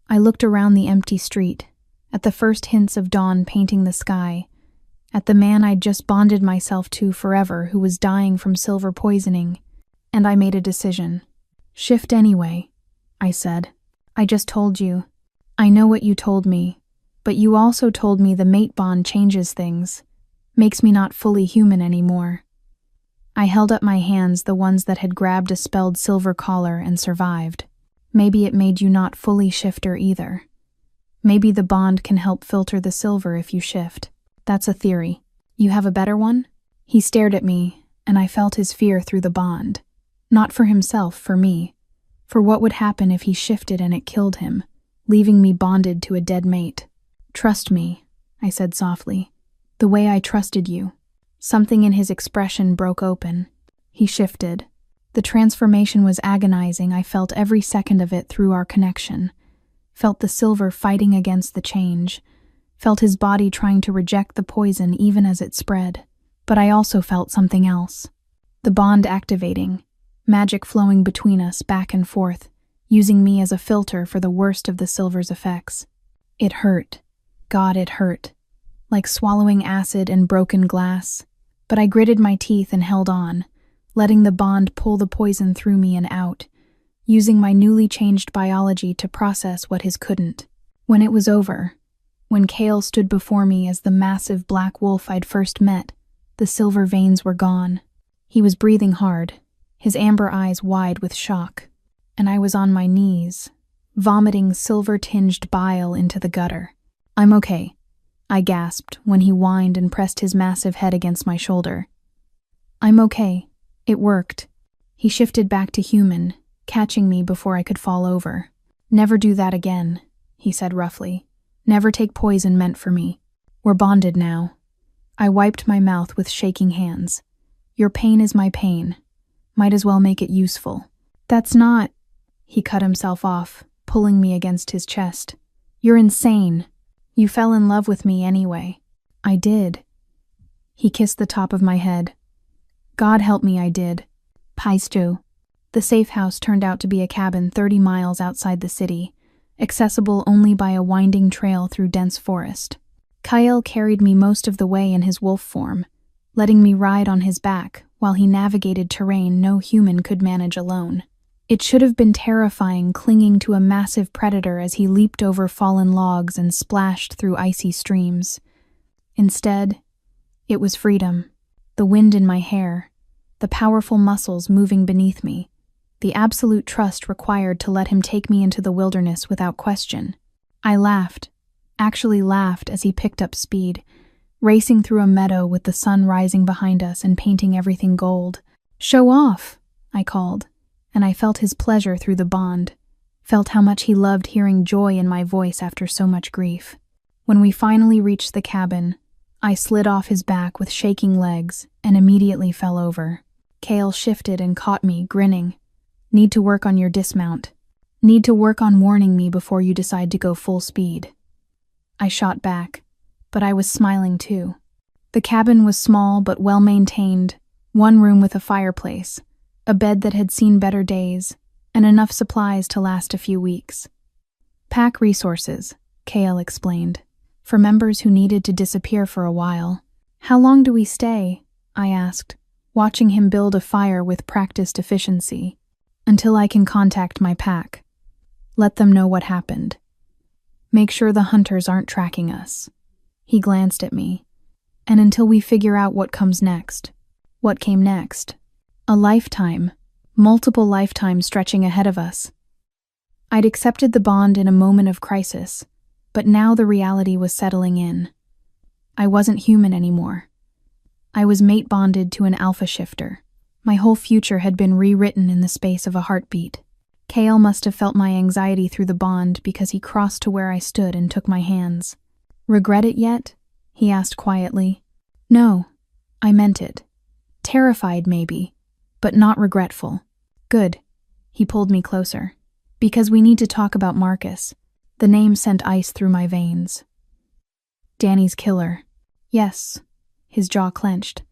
I looked around the empty street, at the first hints of dawn painting the sky, at the man I'd just bonded myself to forever who was dying from silver poisoning, and I made a decision. "Shift anyway," I said. "I just told you. I know what you told me, but you also told me the mate bond changes things, makes me not fully human anymore." I held up my hands, the ones that had grabbed a spelled silver collar and survived. "Maybe it made you not fully shifter either. Maybe the bond can help filter the silver if you shift. That's a theory. You have a better one?" He stared at me, and I felt his fear through the bond. Not for himself, for me. For what would happen if he shifted and it killed him, leaving me bonded to a dead mate. "Trust me," I said softly. "The way I trusted you." Something in his expression broke open. He shifted. The transformation was agonizing. I felt every second of it through our connection. Felt the silver fighting against the change. Felt his body trying to reject the poison even as it spread. But I also felt something else. The bond activating. Magic flowing between us, back and forth, using me as a filter for the worst of the silver's effects. It hurt. God, it hurt. Like swallowing acid and broken glass. But I gritted my teeth and held on, letting the bond pull the poison through me and out, using my newly changed biology to process what his couldn't. When it was over, when Kale stood before me as the massive black wolf I'd first met, the silver veins were gone. He was breathing hard, his amber eyes wide with shock, and I was on my knees, vomiting silver-tinged bile into the gutter. "I'm okay," I gasped when he whined and pressed his massive head against my shoulder. "I'm okay. It worked." He shifted back to human, catching me before I could fall over. "Never do that again," he said roughly. "Never take poison meant for me. We're bonded now." I wiped my mouth with shaking hands. "Your pain is my pain. Might as well make it useful." "That's not..." He cut himself off, pulling me against his chest. "You're insane. You fell in love with me anyway." "I did." He kissed the top of my head. "God help me, I did. Paistu. The safe house turned out to be a cabin 30 miles outside the city, accessible only by a winding trail through dense forest. Kyle carried me most of the way in his wolf form, letting me ride on his back while he navigated terrain no human could manage alone. It should have been terrifying clinging to a massive predator as he leaped over fallen logs and splashed through icy streams. Instead, it was freedom, the wind in my hair, the powerful muscles moving beneath me, the absolute trust required to let him take me into the wilderness without question. I laughed, actually laughed as he picked up speed, racing through a meadow with the sun rising behind us and painting everything gold. "Show off," I called, and I felt his pleasure through the bond, felt how much he loved hearing joy in my voice after so much grief. When we finally reached the cabin, I slid off his back with shaking legs and immediately fell over. Kale shifted and caught me, grinning. "Need to work on your dismount. Need to work on warning me before you decide to go full speed." I shot back, but I was smiling too. The cabin was small but well-maintained, one room with a fireplace, a bed that had seen better days, and enough supplies to last a few weeks. "Pack resources," Kale explained, "for members who needed to disappear for a while." "How long do we stay?" I asked, watching him build a fire with practiced efficiency. "Until I can contact my pack. Let them know what happened. Make sure the hunters aren't tracking us." He glanced at me. "And until we figure out what comes next." What came next? A lifetime, multiple lifetimes stretching ahead of us. I'd accepted the bond in a moment of crisis, but now the reality was settling in. I wasn't human anymore. I was mate bonded to an alpha shifter. My whole future had been rewritten in the space of a heartbeat. Kale must have felt my anxiety through the bond because he crossed to where I stood and took my hands. "Regret it yet?" he asked quietly. "No, I meant it. Terrified, maybe, but not regretful." "Good." He pulled me closer. "Because we need to talk about Marcus." The name sent ice through my veins. "Danny's killer." "Yes." His jaw clenched.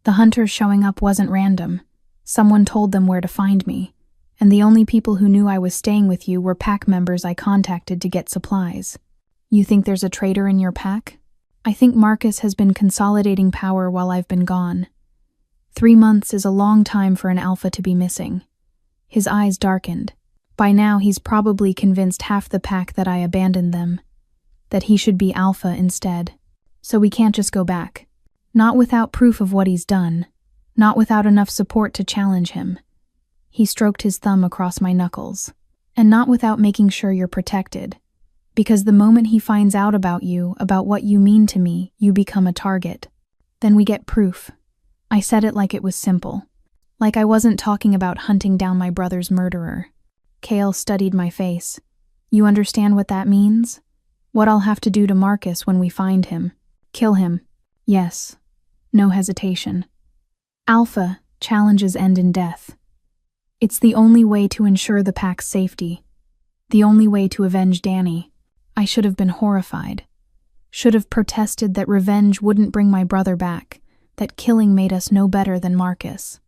"The hunters showing up wasn't random. Someone told them where to find me, and the only people who knew I was staying with you were pack members I contacted to get supplies." "You think there's a traitor in your pack?" "I think Marcus has been consolidating power while I've been gone. 3 months is a long time for an alpha to be missing." His eyes darkened. "By now he's probably convinced half the pack that I abandoned them, that he should be alpha instead. So we can't just go back. Not without proof of what he's done, not without enough support to challenge him." He stroked his thumb across my knuckles. "And not without making sure you're protected. Because the moment he finds out about you, about what you mean to me, you become a target. Then we get proof." I said it like it was simple. Like I wasn't talking about hunting down my brother's murderer. Kale studied my face. "You understand what that means? What I'll have to do to Marcus when we find him? Kill him." "Yes." No hesitation. "Alpha challenges end in death. It's the only way to ensure the pack's safety. The only way to avenge Danny." I should have been horrified. Should have protested that revenge wouldn't bring my brother back, that killing made us no better than Marcus.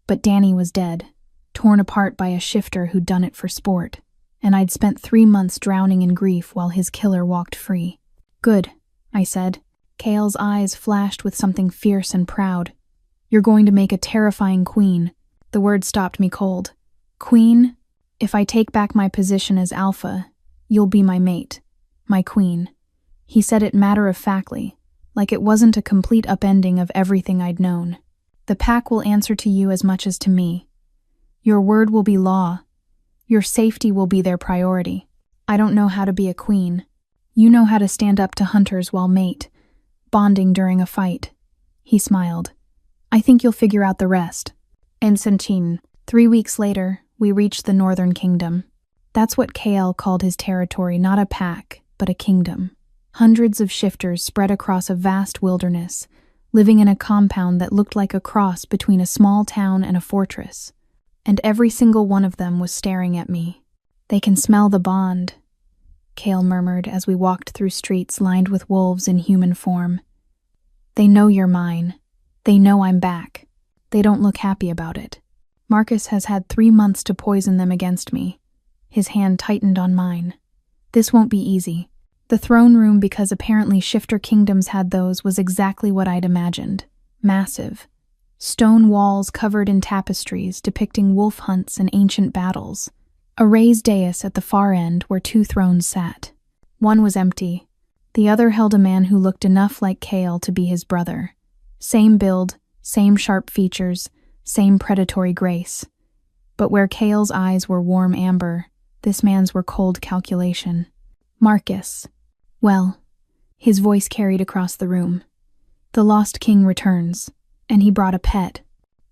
But Danny was dead, torn apart by a shifter who'd done it for sport, and I'd spent 3 months drowning in grief while his killer walked free. "Good," I said. Kale's eyes flashed with something fierce and proud. "You're going to make a terrifying queen." The word stopped me cold. "Queen? If I take back my position as alpha, you'll be my mate, my queen." He said it matter-of-factly, like it wasn't a complete upending of everything I'd known. "The pack will answer to you as much as to me. Your word will be law. Your safety will be their priority. I don't know how to be a queen. You know how to stand up to hunters while mate, bonding during a fight." He smiled. "I think you'll figure out the rest." Ensentin. 3 weeks later, we reached the Northern Kingdom. That's what Kale called his territory, not a pack, but a kingdom. Hundreds of shifters spread across a vast wilderness, living in a compound that looked like a cross between a small town and a fortress. And every single one of them was staring at me. "They can smell the bond," Kale murmured as we walked through streets lined with wolves in human form. "They know you're mine. They know I'm back. They don't look happy about it." Marcus has had 3 months to poison them against me. His hand tightened on mine. This won't be easy. The throne room, because apparently Shifter Kingdoms had those, was exactly what I'd imagined. Massive. Stone walls covered in tapestries depicting wolf hunts and ancient battles. A raised dais at the far end where 2 thrones sat. One was empty. The other held a man who looked enough like Kale to be his brother. Same build, same sharp features, same predatory grace. But where Kale's eyes were warm amber, this man's were cold calculation. Marcus. Well, his voice carried across the room. The Lost King returns, and he brought a pet.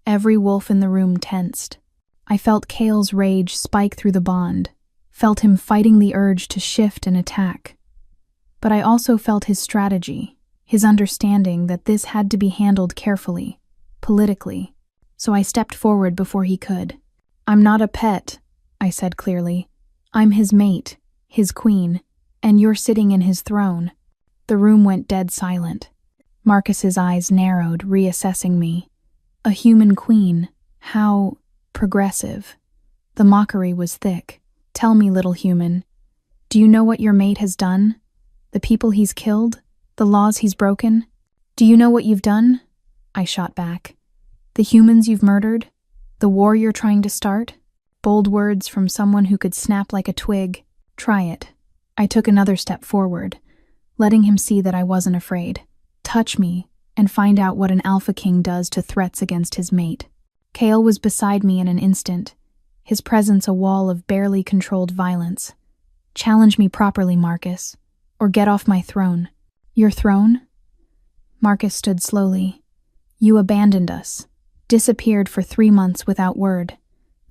Every wolf in the room tensed. I felt Kale's rage spike through the bond, felt him fighting the urge to shift and attack. But I also felt his strategy, his understanding that this had to be handled carefully, politically. So I stepped forward before he could. "I'm not a pet," I said clearly. "I'm his mate, his queen, and you're sitting in his throne." The room went dead silent. Marcus's eyes narrowed, reassessing me. A human queen. How progressive. The mockery was thick. "Tell me, little human, do you know what your mate has done? The people he's killed? The laws he's broken? Do you know what you've done?" I shot back. "The humans you've murdered? The war you're trying to start?" Bold words from someone who could snap like a twig. "Try it." I took another step forward, letting him see that I wasn't afraid. "Touch me, and find out what an alpha king does to threats against his mate." Kale was beside me in an instant, his presence a wall of barely controlled violence. "Challenge me properly, Marcus, or get off my throne." "Your throne?" Marcus stood slowly. "You abandoned us, disappeared for 3 months without word.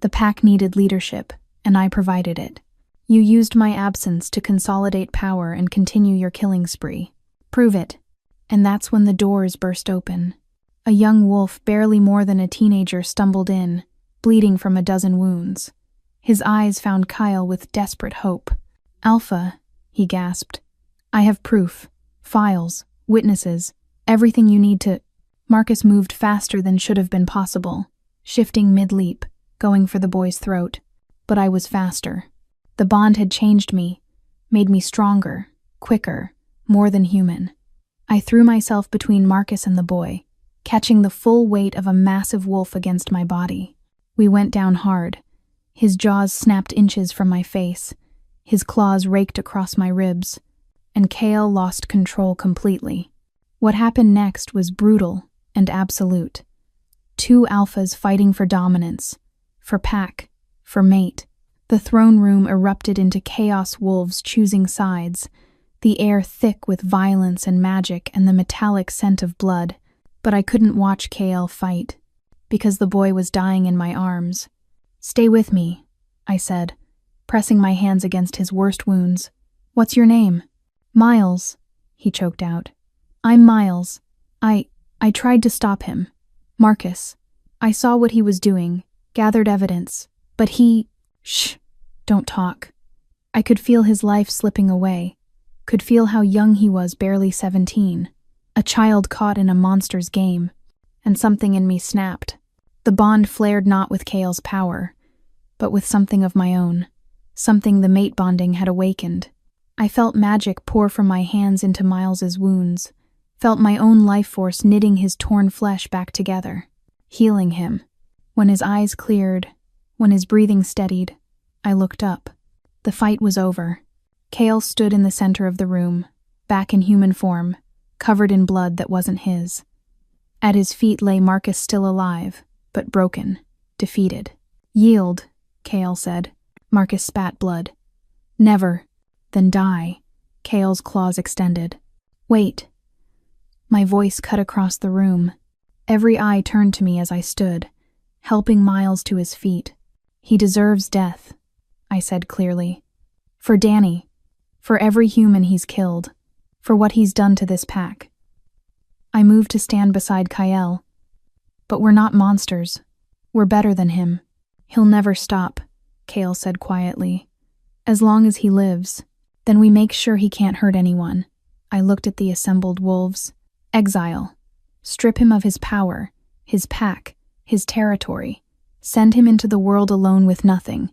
The pack needed leadership, and I provided it. You used my absence to consolidate power and continue your killing spree. Prove it." And that's when the doors burst open. A young wolf, barely more than a teenager, stumbled in, bleeding from a dozen wounds. His eyes found Kyle with desperate hope. "Alpha," he gasped. "I have proof, files, witnesses, everything you need to—" Marcus moved faster than should have been possible, shifting mid-leap, going for the boy's throat. But I was faster. The bond had changed me, made me stronger, quicker, more than human. I threw myself between Marcus and the boy, catching the full weight of a massive wolf against my body. We went down hard. His jaws snapped inches from my face, his claws raked across my ribs, and Kale lost control completely. What happened next was brutal and absolute. 2 alphas fighting for dominance, for pack, for mate. The throne room erupted into chaos, wolves choosing sides, the air thick with violence and magic and the metallic scent of blood. But I couldn't watch Kale fight, because the boy was dying in my arms. "Stay with me," I said, pressing my hands against his worst wounds. "What's your name?" "Miles," he choked out. "I'm Miles. I tried to stop him. Marcus. I saw what he was doing, gathered evidence, but he—" "Shh, don't talk." I could feel his life slipping away, could feel how young he was, barely 17, a child caught in a monster's game, and something in me snapped. The bond flared not with Kale's power, but with something of my own, something the mate bonding had awakened. I felt magic pour from my hands into Miles's wounds, felt my own life force knitting his torn flesh back together, healing him. When his eyes cleared, when his breathing steadied, I looked up. The fight was over. Kale stood in the center of the room, back in human form, covered in blood that wasn't his. At his feet lay Marcus, still alive, but broken, defeated. "Yield," Kale said. Marcus spat blood. "Never." "Then die." Kale's claws extended. "Wait." My voice cut across the room. Every eye turned to me as I stood, helping Miles to his feet. "He deserves death," I said clearly. "For Danny. For every human he's killed. For what he's done to this pack." I moved to stand beside Kyle. "But we're not monsters. We're better than him. He'll never stop," Kale said quietly. "As long as he lives, then we make sure he can't hurt anyone." I looked at the assembled wolves. "Exile. Strip him of his power, his pack, his territory. Send him into the world alone with nothing.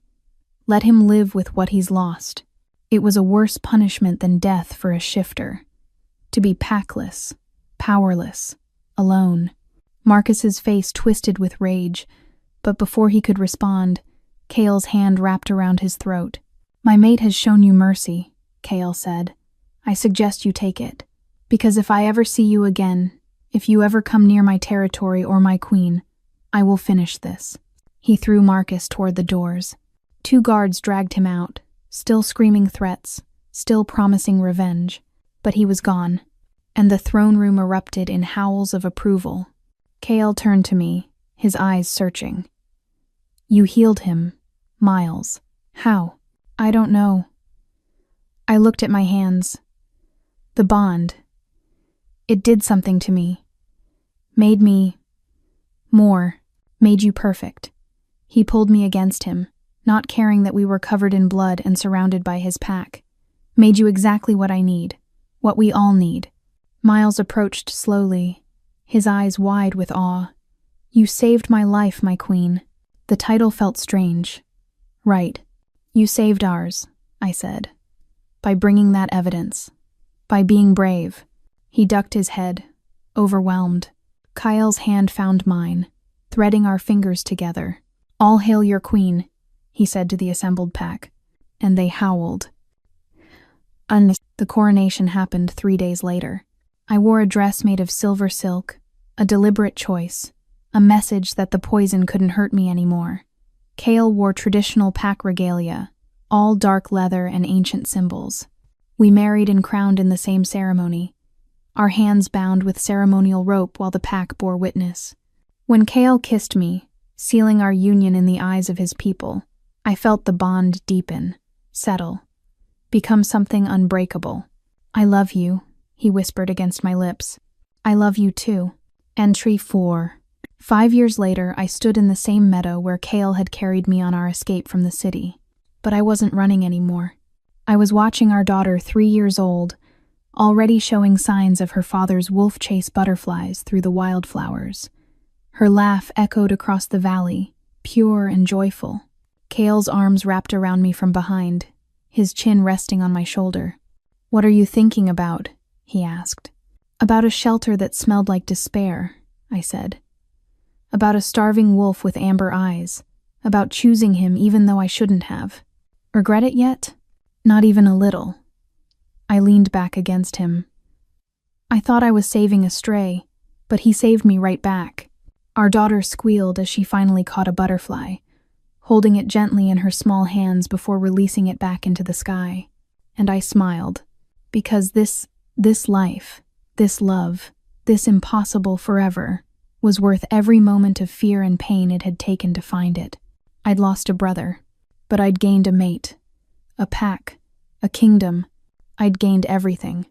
Let him live with what he's lost. It was a worse punishment than death for a shifter. To be packless, powerless, alone. Marcus's face twisted with rage, but before he could respond, Kale's hand wrapped around his throat. My mate has shown you mercy, Kale said. I suggest you take it. Because if I ever see you again, if you ever come near my territory or my queen, I will finish this. He threw Marcus toward the doors. 2 guards dragged him out, still screaming threats, still promising revenge. But he was gone, and the throne room erupted in howls of approval. Kale turned to me, his eyes searching. You healed him, Miles. How? I don't know. I looked at my hands. The bond. It did something to me. Made me more. Made you perfect. He pulled me against him, not caring that we were covered in blood and surrounded by his pack. Made you exactly what I need. What we all need. Miles approached slowly, his eyes wide with awe. You saved my life, my queen. The title felt strange. Right. You saved ours, I said. By bringing that evidence. By being brave. He ducked his head, overwhelmed. Kyle's hand found mine, threading our fingers together. All hail your queen, he said to the assembled pack. And they howled. The coronation happened 3 days later. I wore a dress made of silver silk, a deliberate choice, a message that the poison couldn't hurt me anymore. Kale wore traditional pack regalia, all dark leather and ancient symbols. We married and crowned in the same ceremony, our hands bound with ceremonial rope while the pack bore witness. When Kale kissed me, sealing our union in the eyes of his people, I felt the bond deepen, settle, become something unbreakable. I love you, he whispered against my lips. I love you too. Entry 4. 5 years later, I stood in the same meadow where Kale had carried me on our escape from the city. But I wasn't running anymore. I was watching our daughter, 3 years old, already showing signs of her father's wolf chase butterflies through the wildflowers. Her laugh echoed across the valley, pure and joyful. Kale's arms wrapped around me from behind, his chin resting on my shoulder. What are you thinking about? He asked. About a shelter that smelled like despair, I said. About a starving wolf with amber eyes. About choosing him even though I shouldn't have. Regret it yet? Not even a little. I leaned back against him. I thought I was saving a stray, but he saved me right back. Our daughter squealed as she finally caught a butterfly, holding it gently in her small hands before releasing it back into the sky. And I smiled, because this life, this love, this impossible forever, was worth every moment of fear and pain it had taken to find it. I'd lost a brother, but I'd gained a mate, a pack, a kingdom. I'd gained everything.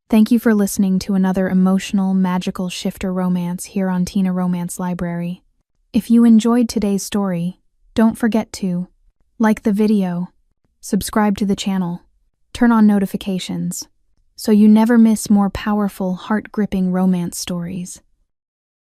Thank you for listening to another emotional, magical shifter romance here on Tina Romance Library. If you enjoyed today's story, don't forget to like the video, subscribe to the channel, turn on notifications, so you never miss more powerful, heart-gripping romance stories.